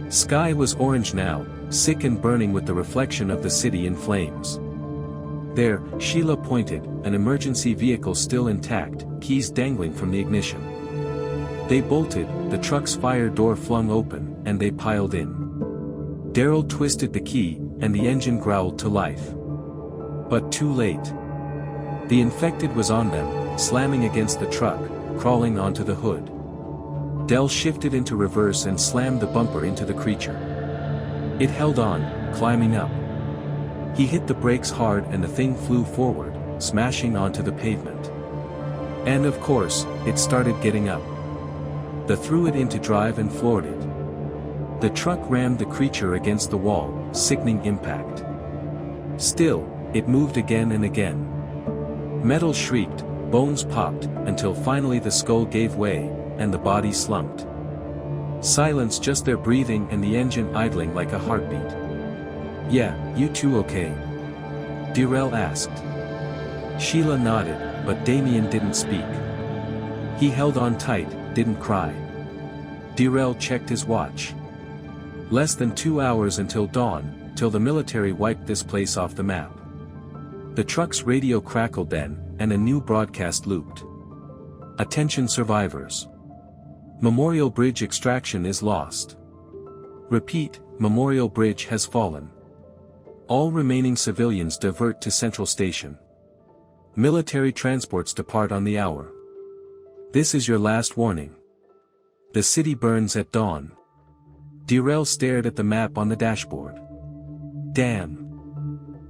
Sky was orange now, sick and burning with the reflection of the city in flames. There, Sheila pointed, an emergency vehicle still intact, keys dangling from the ignition. They bolted, the truck's fire door flung open, and they piled in. Darrell twisted the key, and the engine growled to life. But too late. The infected was on them, slamming against the truck, crawling onto the hood. Dell shifted into reverse and slammed the bumper into the creature. It held on, climbing up. He hit the brakes hard and the thing flew forward, smashing onto the pavement. And of course, it started getting up. They threw it into drive and floored it. The truck rammed the creature against the wall, sickening impact. Still, it moved again and again. Metal shrieked, bones popped, until finally the skull gave way, and the body slumped. Silence, just their breathing and the engine idling like a heartbeat. "Yeah, you two okay?" Darrell asked. Sheila nodded, but Damien didn't speak. He held on tight, didn't cry. Darrell checked his watch. Less than 2 hours until dawn, till the military wiped this place off the map. The truck's radio crackled then, and a new broadcast looped. "Attention survivors. Memorial Bridge extraction is lost. Repeat, Memorial Bridge has fallen. All remaining civilians divert to Central Station. Military transports depart on the hour. This is your last warning. The city burns at dawn." Darrell stared at the map on the dashboard. Damn.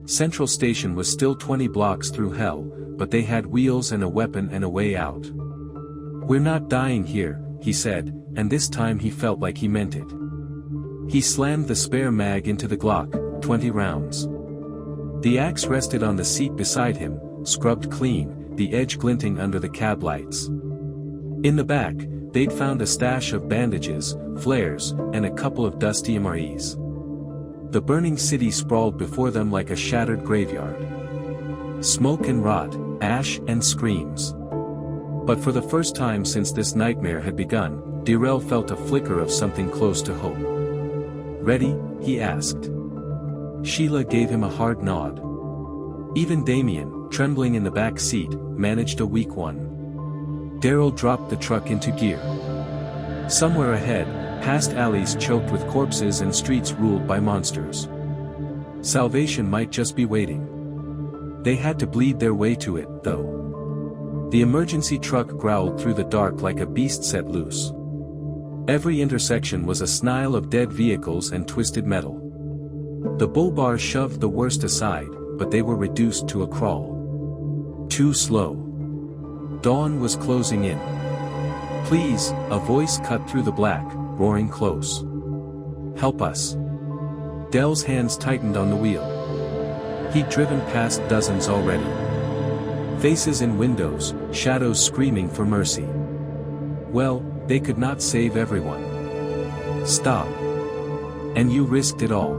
Central Station was still 20 blocks through hell, but they had wheels and a weapon and a way out. "We're not dying here," he said, and this time he felt like he meant it. He slammed the spare mag into the Glock, 20 rounds. The axe rested on the seat beside him, scrubbed clean, the edge glinting under the cab lights. In the back, they'd found a stash of bandages, flares, and a couple of dusty MREs. The burning city sprawled before them like a shattered graveyard. Smoke and rot, ash and screams. But for the first time since this nightmare had begun, Darrell felt a flicker of something close to hope. "Ready?" he asked. Sheila gave him a hard nod. Even Damien, trembling in the back seat, managed a weak one. Darrell dropped the truck into gear. Somewhere ahead, past alleys choked with corpses and streets ruled by monsters. Salvation might just be waiting. They had to bleed their way to it, though. The emergency truck growled through the dark like a beast set loose. Every intersection was a snarl of dead vehicles and twisted metal. The bull bars shoved the worst aside, but they were reduced to a crawl. Too slow. Dawn was closing in. "Please," a voice cut through the black, roaring close. "Help us." Dell's hands tightened on the wheel. He'd driven past dozens already. Faces in windows, shadows screaming for mercy. Well, they could not save everyone. "Stop. And you risked it all."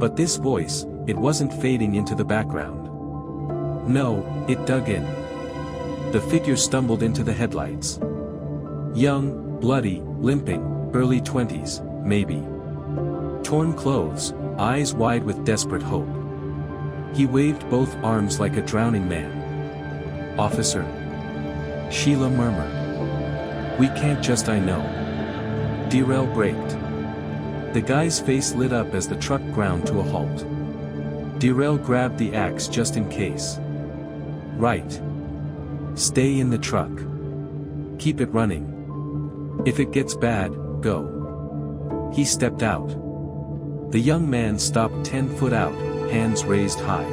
But this voice, it wasn't fading into the background. No, it dug in. The figure stumbled into the headlights. Young, bloody, limping, early 20s, maybe. Torn clothes, eyes wide with desperate hope. He waved both arms like a drowning man. "Officer?" Sheila murmured. "We can't just I know." Darrell braked. The guy's face lit up as the truck ground to a halt. Darrell grabbed the axe just in case. "Right. Stay in the truck. Keep it running. If it gets bad, go." He stepped out. The young man stopped 10 foot out, hands raised high.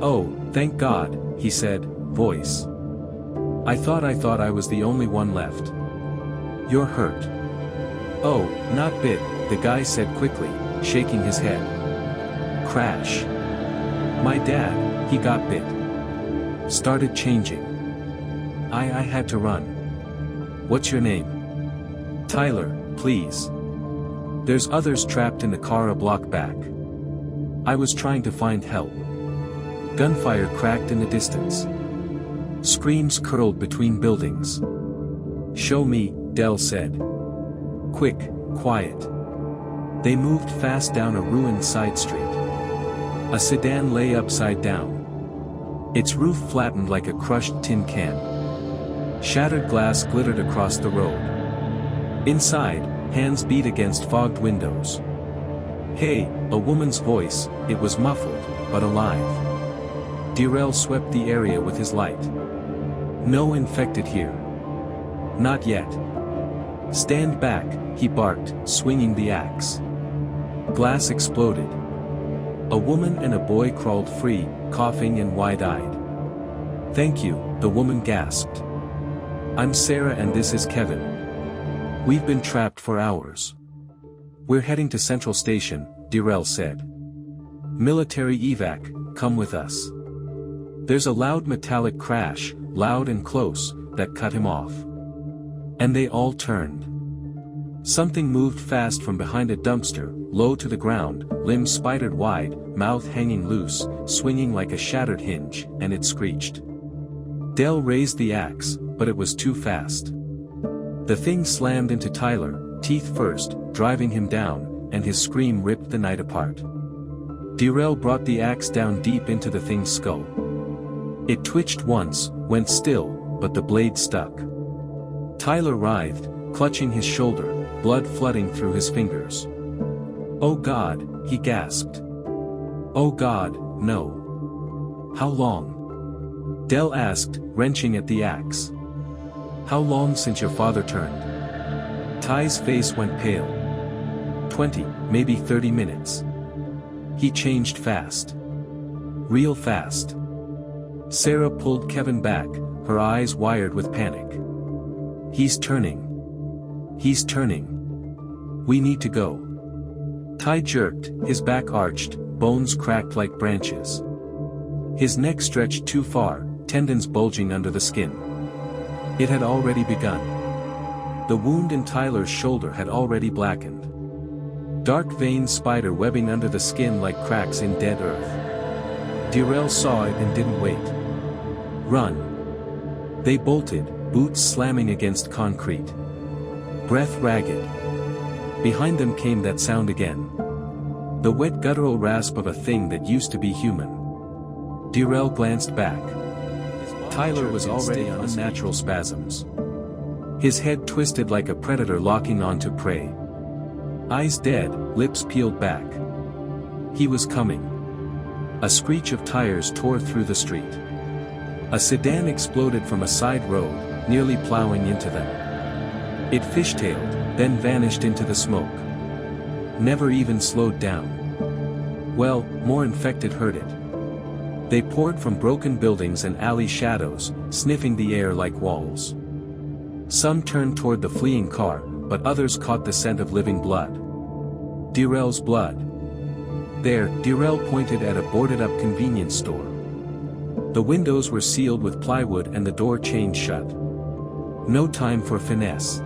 "Oh, thank God," he said, voice. I thought I was the only one left." "You're hurt." "Oh, not bit," the guy said quickly, shaking his head. Crash. "My dad, he got bit. Started changing. I had to run." "What's your name?" "Tyler, please. There's others trapped in the car a block back. I was trying to find help." Gunfire cracked in the distance. Screams curled between buildings. "Show me," Dell said. "Quick, quiet." They moved fast down a ruined side street. A sedan lay upside down. Its roof flattened like a crushed tin can. Shattered glass glittered across the road. Inside, hands beat against fogged windows. "Hey," a woman's voice, it was muffled, but alive. Darrell swept the area with his light. "No infected here." "Not yet." "Stand back," he barked, swinging the axe. Glass exploded. A woman and a boy crawled free, coughing and wide-eyed. "Thank you," the woman gasped. "I'm Sarah and this is Kevin. We've been trapped for hours." "We're heading to Central Station," Darrell said. "Military evac, come with us." There's a loud metallic crash, loud and close, that cut him off. And they all turned. Something moved fast from behind a dumpster, low to the ground, limbs spidered wide, mouth hanging loose, swinging like a shattered hinge, and it screeched. Dell raised the axe, but it was too fast. The thing slammed into Tyler, teeth first, driving him down, and his scream ripped the night apart. Darrell brought the axe down deep into the thing's skull. It twitched once, went still, but the blade stuck. Tyler writhed, clutching his shoulder, blood flooding through his fingers. "Oh God," he gasped. "Oh God, no." "How long?" Dell asked, wrenching at the axe. "How long since your father turned?" Ty's face went pale. 20, maybe 30 minutes. He changed fast. Real fast. Sarah pulled Kevin back, her eyes wired with panic. "He's turning. He's turning. We need to go." Ty jerked, his back arched, bones cracked like branches. His neck stretched too far, tendons bulging under the skin. It had already begun. The wound in Tyler's shoulder had already blackened. Dark veins spider webbing under the skin like cracks in dead earth. Darrell saw it and didn't wait. "Run." They bolted, boots slamming against concrete. Breath ragged. Behind them came that sound again. The wet guttural rasp of a thing that used to be human. Darrell glanced back. Tyler was already in unnatural spasms. His head twisted like a predator locking onto prey. Eyes dead, lips peeled back. He was coming. A screech of tires tore through the street. A sedan exploded from a side road, nearly plowing into them. It fishtailed, then vanished into the smoke. Never even slowed down. Well, more infected heard it. They poured from broken buildings and alley shadows, sniffing the air like walls. Some turned toward the fleeing car, but others caught the scent of living blood. Darrell's blood. There, Darrell pointed at a boarded-up convenience store. The windows were sealed with plywood and the door chained shut. No time for finesse.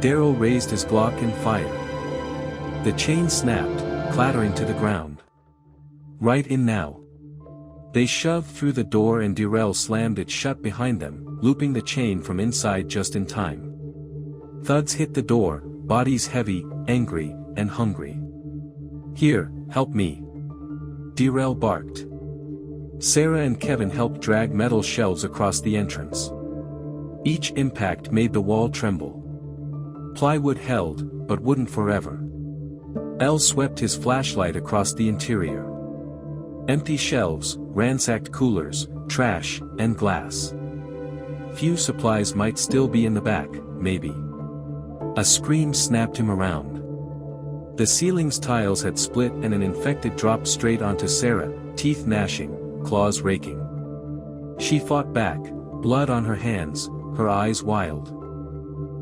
Darrell raised his Glock and fired. The chain snapped, clattering to the ground. Right in now. They shoved through the door and Darrell slammed it shut behind them, looping the chain from inside just in time. Thuds hit the door, bodies heavy, angry, and hungry. "Here, help me," Darrell barked. Sarah and Kevin helped drag metal shelves across the entrance. Each impact made the wall tremble. Plywood held, but wouldn't forever. Elle swept his flashlight across the interior. Empty shelves, ransacked coolers, trash, and glass. Few supplies might still be in the back, maybe. A scream snapped him around. The ceiling's tiles had split and an infected dropped straight onto Sarah, teeth gnashing, claws raking. She fought back, blood on her hands, her eyes wild.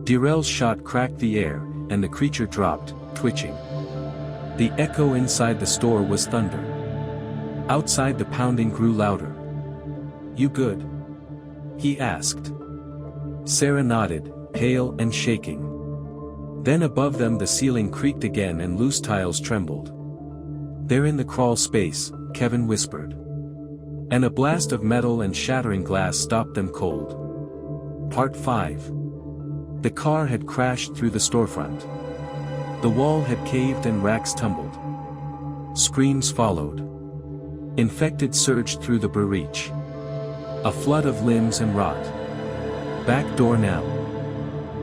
Darrell's shot cracked the air, and the creature dropped, twitching. The echo inside the store was thunder. Outside the pounding grew louder. "You good?" he asked. Sarah nodded, pale and shaking. Then above them the ceiling creaked again and loose tiles trembled. "They're in the crawl space," Kevin whispered. And a blast of metal and shattering glass stopped them cold. Part 5. The car had crashed through the storefront. The wall had caved and racks tumbled. Screams followed. Infected surged through the breach. A flood of limbs and rot. Back door now.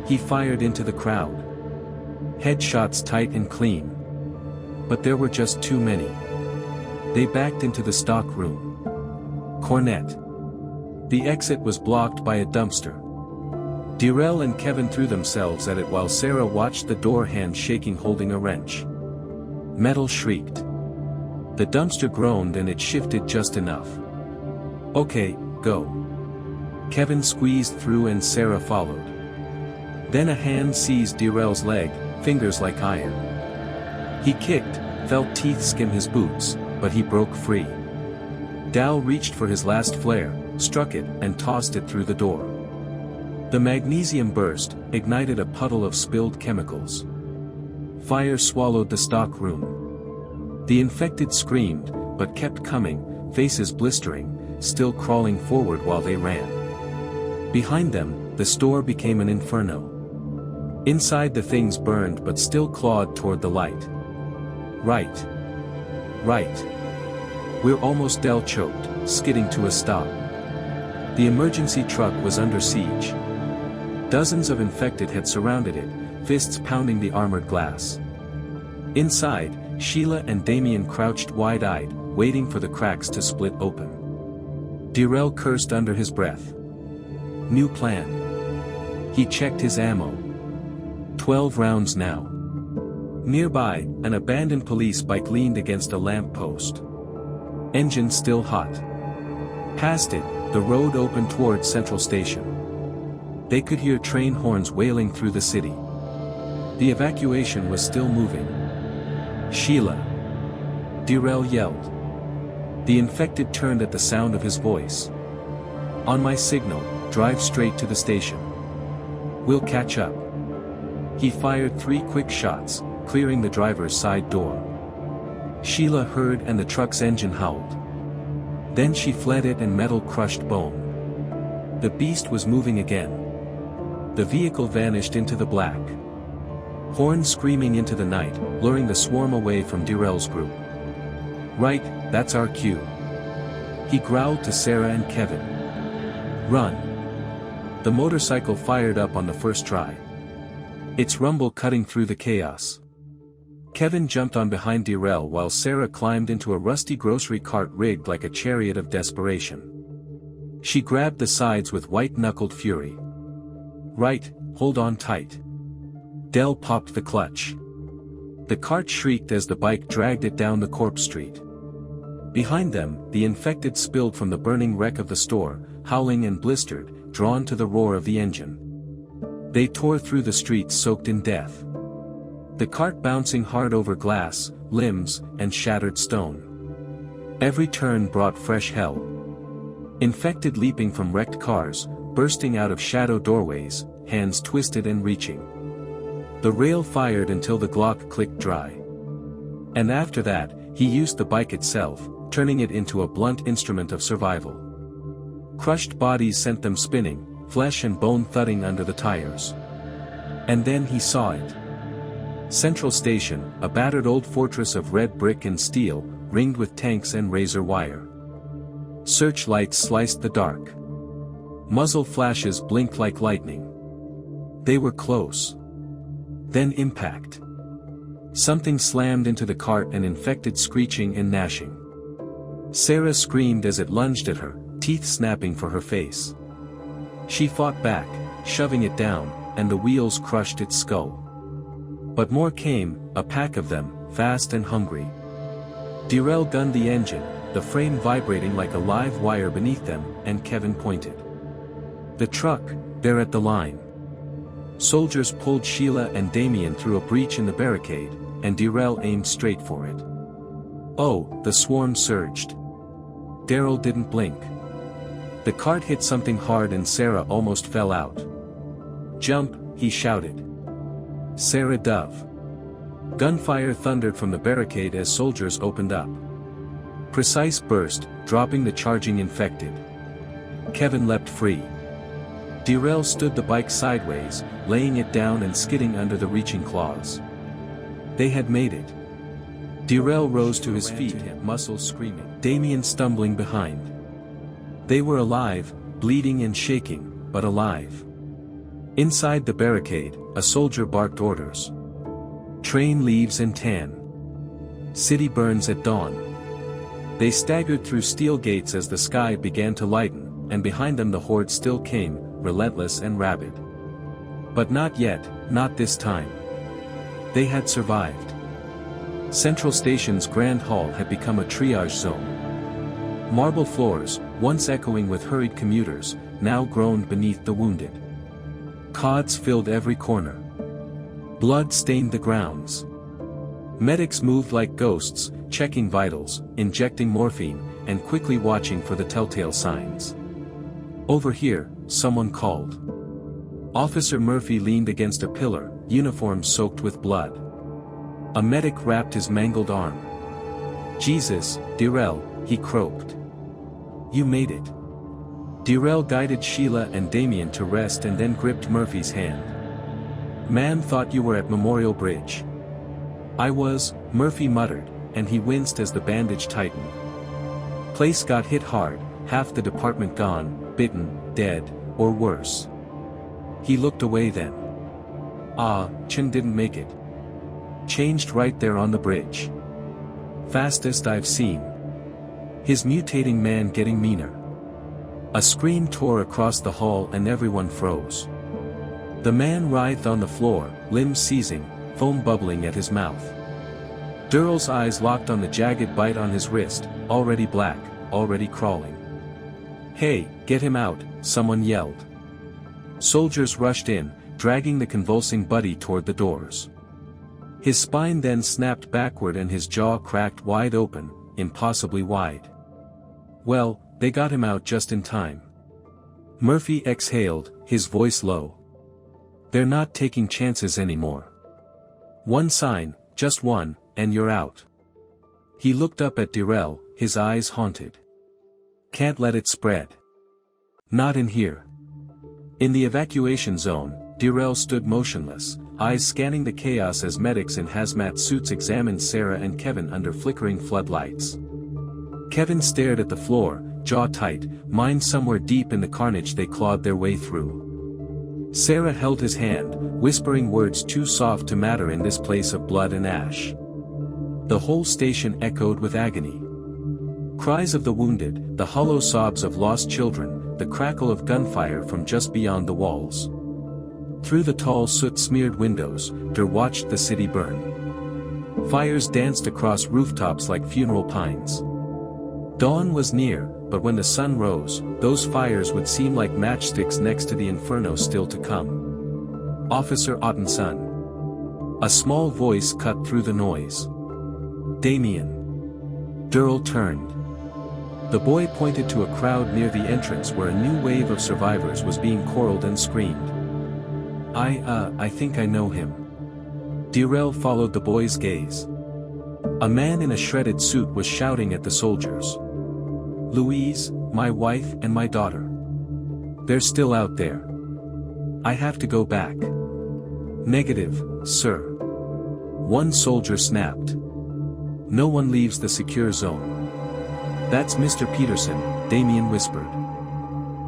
He fired into the crowd. Headshots tight and clean. But there were just too many. They backed into the stock room. Cornet. The exit was blocked by a dumpster. Darrell and Kevin threw themselves at it while Sarah watched the door hand shaking holding a wrench. Metal shrieked. The dumpster groaned and it shifted just enough. "Okay, go." Kevin squeezed through and Sarah followed. Then a hand seized Darrell's leg, fingers like iron. He kicked, felt teeth skim his boots, but he broke free. Dal reached for his last flare, struck it, and tossed it through the door. The magnesium burst, ignited a puddle of spilled chemicals. Fire swallowed the stock room. The infected screamed, but kept coming, faces blistering, still crawling forward while they ran. Behind them, the store became an inferno. Inside the things burned but still clawed toward the light. Right. Right. We're almost Dell choked, skidding to a stop. The emergency truck was under siege. Dozens of infected had surrounded it, fists pounding the armored glass. Inside, Sheila and Damien crouched wide-eyed, waiting for the cracks to split open. Darrell cursed under his breath. New plan. He checked his ammo. 12 rounds now. Nearby, an abandoned police bike leaned against a lamp post. Engine still hot. Past it, the road opened towards Central Station. They could hear train horns wailing through the city. The evacuation was still moving. "Sheila!" Darrell yelled. The infected turned at the sound of his voice. "On my signal, drive straight to the station. We'll catch up." He fired 3 quick shots, clearing the driver's side door. Sheila heard and the truck's engine howled. Then she fled it and metal crushed bone. The beast was moving again. The vehicle vanished into the black. Horns screaming into the night, luring the swarm away from Darrell's group. "Right, that's our cue." He growled to Sarah and Kevin. "Run." The motorcycle fired up on the first try. Its rumble cutting through the chaos. Kevin jumped on behind Darrell while Sarah climbed into a rusty grocery cart rigged like a chariot of desperation. She grabbed the sides with white-knuckled fury. "Right, hold on tight." Dell popped the clutch. The cart shrieked as the bike dragged it down the corpse street. Behind them, the infected spilled from the burning wreck of the store, howling and blistered, drawn to the roar of the engine. They tore through the streets soaked in death. The cart bouncing hard over glass, limbs, and shattered stone. Every turn brought fresh hell. Infected leaping from wrecked cars, bursting out of shadow doorways, hands twisted and reaching. The rail fired until the Glock clicked dry. And after that, he used the bike itself, turning it into a blunt instrument of survival. Crushed bodies sent them spinning, flesh and bone thudding under the tires. And then he saw it. Central Station, a battered old fortress of red brick and steel, ringed with tanks and razor wire. Searchlights sliced the dark. Muzzle flashes blinked like lightning. They were close. Then impact. Something slammed into the cart and infected screeching and gnashing. Sarah screamed as it lunged at her, teeth snapping for her face. She fought back, shoving it down, and the wheels crushed its skull. But more came, a pack of them, fast and hungry. Darrell gunned the engine, the frame vibrating like a live wire beneath them, and Kevin pointed. The truck, there at the line. Soldiers pulled Sheila and Damien through a breach in the barricade, and Darrell aimed straight for it. Oh, the swarm surged. Darrell didn't blink. The cart hit something hard and Sarah almost fell out. Jump, he shouted. Sarah dove. Gunfire thundered from the barricade as soldiers opened up. Precise burst, dropping the charging infected. Kevin leapt free. Darrell stood the bike sideways, laying it down and skidding under the reaching claws. They had made it. Darrell rose to his feet, muscles screaming, Damien stumbling behind. They were alive, bleeding and shaking, but alive. Inside the barricade, a soldier barked orders. Train leaves in 10. City burns at dawn. They staggered through steel gates as the sky began to lighten, and behind them the horde still came, relentless and rabid. But not yet, not this time. They had survived. Central Station's Grand Hall had become a triage zone. Marble floors, once echoing with hurried commuters, now groaned beneath the wounded. Cods filled every corner. Blood stained the grounds. Medics moved like ghosts, checking vitals, injecting morphine, and quickly watching for the telltale signs. Over here, someone called. Officer Murphy leaned against a pillar, uniform soaked with blood. A medic wrapped his mangled arm. Jesus, Darrell, he croaked. You made it. Darrell guided Sheila and Damien to rest and then gripped Murphy's hand. Man thought you were at Memorial Bridge. I was, Murphy muttered, and he winced as the bandage tightened. Place got hit hard, half the department gone, bitten, dead, or worse. He looked away then. Ah, Chin didn't make it. Changed right there on the bridge. Fastest I've seen. His mutating man getting meaner. A scream tore across the hall and everyone froze. The man writhed on the floor, limbs seizing, foam bubbling at his mouth. Darrell's eyes locked on the jagged bite on his wrist, already black, already crawling. Hey, get him out, someone yelled. Soldiers rushed in, dragging the convulsing Buddy toward the doors. His spine then snapped backward and his jaw cracked wide open, impossibly wide. Well, they got him out just in time. Murphy exhaled, his voice low. They're not taking chances anymore. One sign, just one, and you're out. He looked up at Darrell, his eyes haunted. Can't let it spread. Not in here. In the evacuation zone, Darrell stood motionless, eyes scanning the chaos as medics in hazmat suits examined Sarah and Kevin under flickering floodlights. Kevin stared at the floor, jaw tight, mind somewhere deep in the carnage they clawed their way through. Sarah held his hand, whispering words too soft to matter in this place of blood and ash. The whole station echoed with agony. Cries of the wounded, the hollow sobs of lost children, the crackle of gunfire from just beyond the walls. Through the tall soot-smeared windows, Dar watched the city burn. Fires danced across rooftops like funeral pines. Dawn was near, but when the sun rose, those fires would seem like matchsticks next to the inferno still to come. Officer Ottenson. A small voice cut through the noise. Damien. Darrell turned. The boy pointed to a crowd near the entrance where a new wave of survivors was being corralled and screamed. I think I know him. Darrell followed the boy's gaze. A man in a shredded suit was shouting at the soldiers. Louise, my wife and my daughter. They're still out there. I have to go back. Negative, sir. One soldier snapped. No one leaves the secure zone. That's Mr. Peterson, Damien whispered.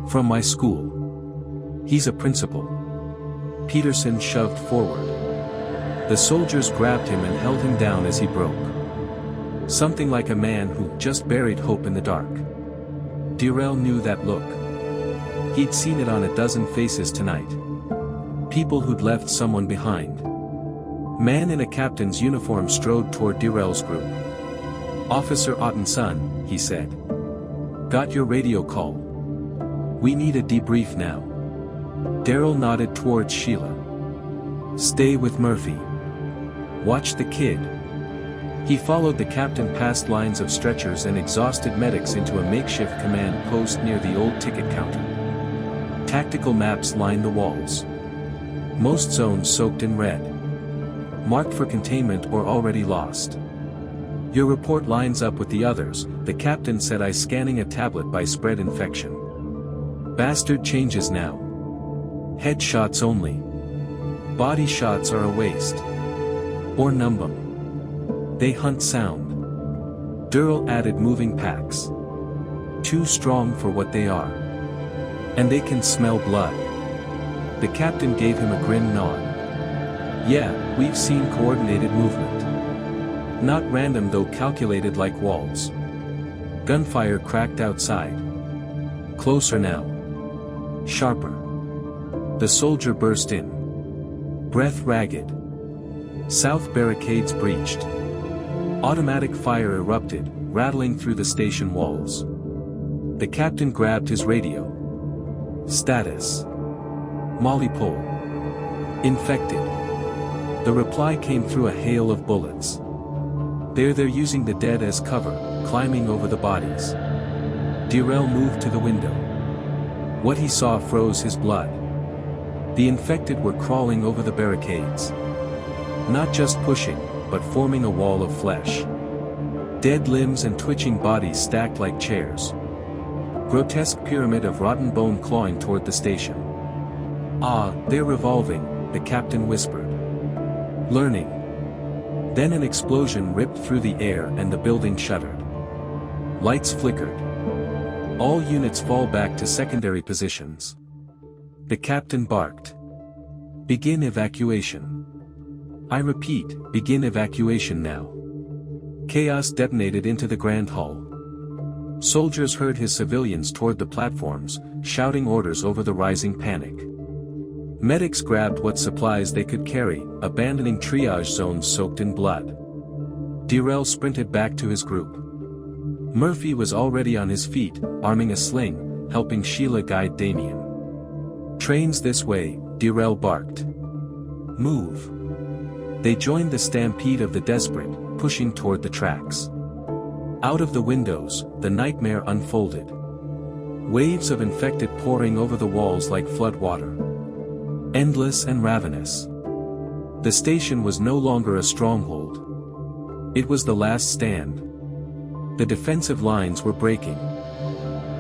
From my school. He's a principal. Peterson shoved forward. The soldiers grabbed him and held him down as he broke. Something like a man who just buried hope in the dark. Darrell knew that look. He'd seen it on a dozen faces tonight. People who'd left someone behind. Man in a captain's uniform strode toward Darrell's group. Officer Otten's son, he said. Got your radio call. We need a debrief now. Darrell nodded towards Sheila. Stay with Murphy. Watch the kid. He followed the captain past lines of stretchers and exhausted medics into a makeshift command post near the old ticket counter. Tactical maps lined the walls. Most zones soaked in red. Marked for containment or already lost. Your report lines up with the others, the captain said, I scanning a tablet by spread infection. Bastard changes now. Headshots only. Body shots are a waste. Or numb 'em. They hunt sound. Darrell added moving packs. Too strong for what they are. And they can smell blood. The captain gave him a grim nod. Yeah, we've seen coordinated movement. Not random though, calculated like walls. Gunfire cracked outside. Closer now. Sharper. The soldier burst in. Breath ragged. South barricades breached. Automatic fire erupted, rattling through the station walls. The captain grabbed his radio. Status. Molly Pole. Infected. The reply came through a hail of bullets. They're using the dead as cover, climbing over the bodies. Darrell moved to the window. What he saw froze his blood. The infected were crawling over the barricades. Not just pushing, but forming a wall of flesh. Dead limbs and twitching bodies stacked like chairs. Grotesque pyramid of rotten bone clawing toward the station. Ah, they're revolving, the captain whispered. Learning. Then an explosion ripped through the air and the building shuddered. Lights flickered. All units fall back to secondary positions. The captain barked. Begin evacuation. I repeat, begin evacuation now. Chaos detonated into the Grand Hall. Soldiers herded his civilians toward the platforms, shouting orders over the rising panic. Medics grabbed what supplies they could carry, abandoning triage zones soaked in blood. Darrell sprinted back to his group. Murphy was already on his feet, arming a sling, helping Sheila guide Damien. Trains this way, Darrell barked. Move. They joined the stampede of the desperate, pushing toward the tracks. Out of the windows, the nightmare unfolded. Waves of infected pouring over the walls like floodwater. Endless and ravenous. The station was no longer a stronghold. It was the last stand. The defensive lines were breaking.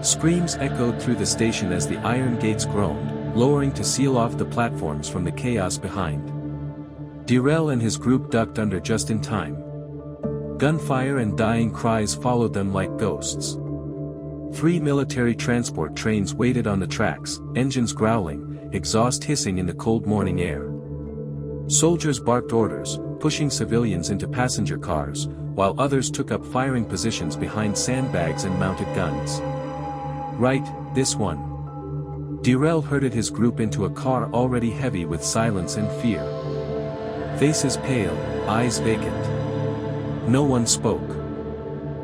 Screams echoed through the station as the iron gates groaned, lowering to seal off the platforms from the chaos behind. Darrell and his group ducked under just in time. Gunfire and dying cries followed them like ghosts. 3 military transport trains waited on the tracks, engines growling, exhaust hissing in the cold morning air. Soldiers barked orders, pushing civilians into passenger cars, while others took up firing positions behind sandbags and mounted guns. Right, this one. Darrell herded his group into a car already heavy with silence and fear. Faces pale, eyes vacant. No one spoke.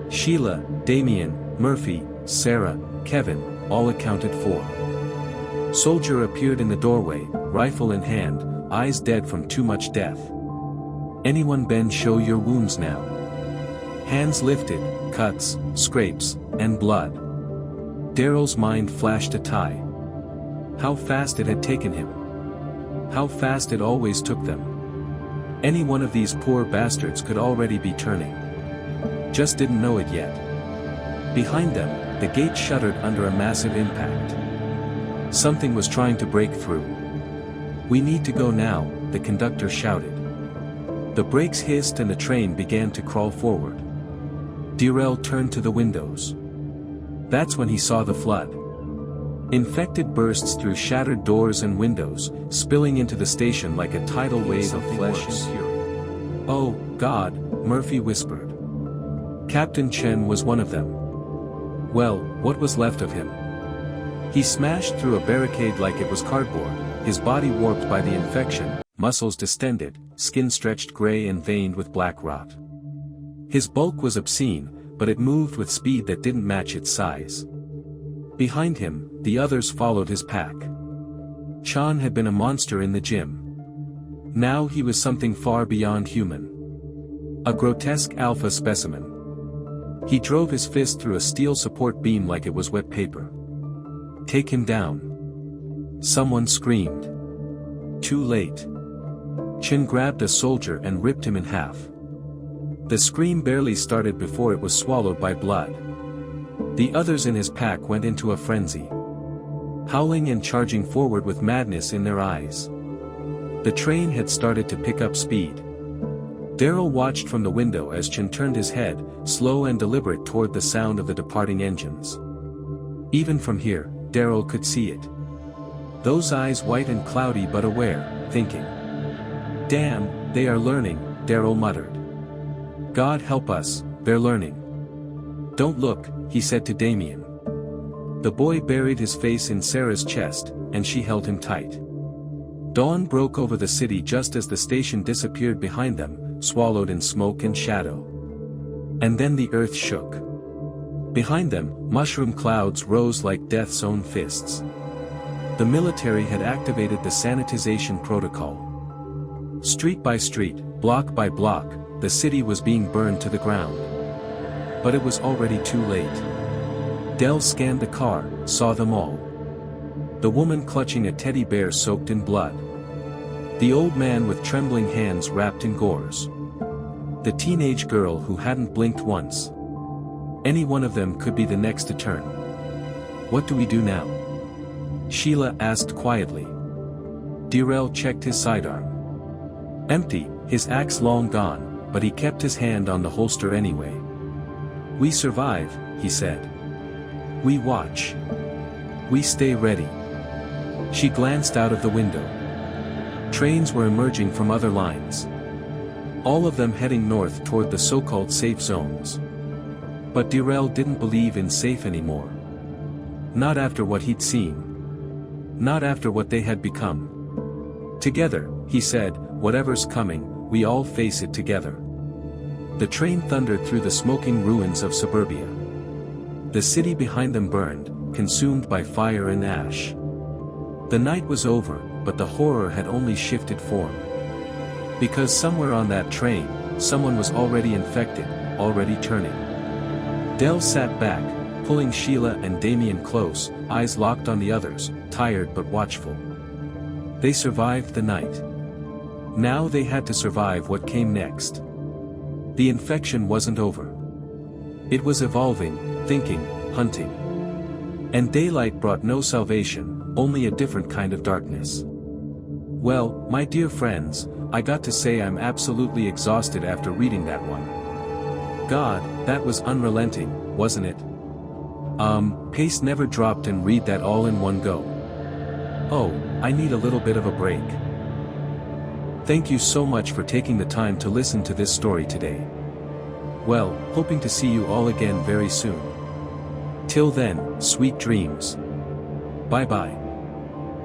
Sheila, Damien, Murphy, Sarah, Kevin, all accounted for. Soldier appeared in the doorway, rifle in hand, eyes dead from too much death. Anyone been show your wounds now. Hands lifted, cuts, scrapes, and blood. Darrell's mind flashed a tie. How fast it had taken him. How fast it always took them. Any one of these poor bastards could already be turning. Just didn't know it yet. Behind them, the gate shuddered under a massive impact. Something was trying to break through. We need to go now, the conductor shouted. The brakes hissed and the train began to crawl forward. Darrell turned to the windows. That's when he saw the flood. Infected bursts through shattered doors and windows, spilling into the station like a tidal wave of flesh and fury. "Oh, God," Murphy whispered. Captain Chen was one of them. Well, what was left of him? He smashed through a barricade like it was cardboard, his body warped by the infection, muscles distended, skin stretched gray and veined with black rot. His bulk was obscene, but it moved with speed that didn't match its size. Behind him, the others followed his pack. Chan had been a monster in the gym. Now he was something far beyond human. A grotesque alpha specimen. He drove his fist through a steel support beam like it was wet paper. "Take him down." Someone screamed. Too late. Chen grabbed a soldier and ripped him in half. The scream barely started before it was swallowed by blood. The others in his pack went into a frenzy. Howling and charging forward with madness in their eyes. The train had started to pick up speed. Darrell watched from the window as Chen turned his head, slow and deliberate toward the sound of the departing engines. Even from here, Darrell could see it. Those eyes white and cloudy but aware, thinking. "Damn, they are learning," Darrell muttered. "God help us, they're learning." "Don't look," he said to Damien. The boy buried his face in Sarah's chest, and she held him tight. Dawn broke over the city just as the station disappeared behind them, swallowed in smoke and shadow. And then the earth shook. Behind them, mushroom clouds rose like death's own fists. The military had activated the sanitization protocol. Street by street, block by block, the city was being burned to the ground. But it was already too late. Dell scanned the car, saw them all. The woman clutching a teddy bear soaked in blood. The old man with trembling hands wrapped in gauze. The teenage girl who hadn't blinked once. Any one of them could be the next to turn. "What do we do now?" Sheila asked quietly. Darrell checked his sidearm. Empty, his axe long gone, but he kept his hand on the holster anyway. "We survive," he said. "We watch. We stay ready." She glanced out of the window. Trains were emerging from other lines. All of them heading north toward the so-called safe zones. But Darrell didn't believe in safe anymore. Not after what he'd seen. Not after what they had become. "Together," he said, "whatever's coming, we all face it together." The train thundered through the smoking ruins of suburbia. The city behind them burned, consumed by fire and ash. The night was over, but the horror had only shifted form. Because somewhere on that train, someone was already infected, already turning. Dell sat back, pulling Sheila and Damien close, eyes locked on the others, tired but watchful. They survived the night. Now they had to survive what came next. The infection wasn't over. It was evolving, thinking, hunting. And daylight brought no salvation, only a different kind of darkness. Well, my dear friends, I got to say I'm absolutely exhausted after reading that one. God, that was unrelenting, wasn't it? Pace never dropped and read that all in one go. Oh, I need a little bit of a break. Thank you so much for taking the time to listen to this story today. Well, hoping to see you all again very soon. Till then, sweet dreams. Bye-bye.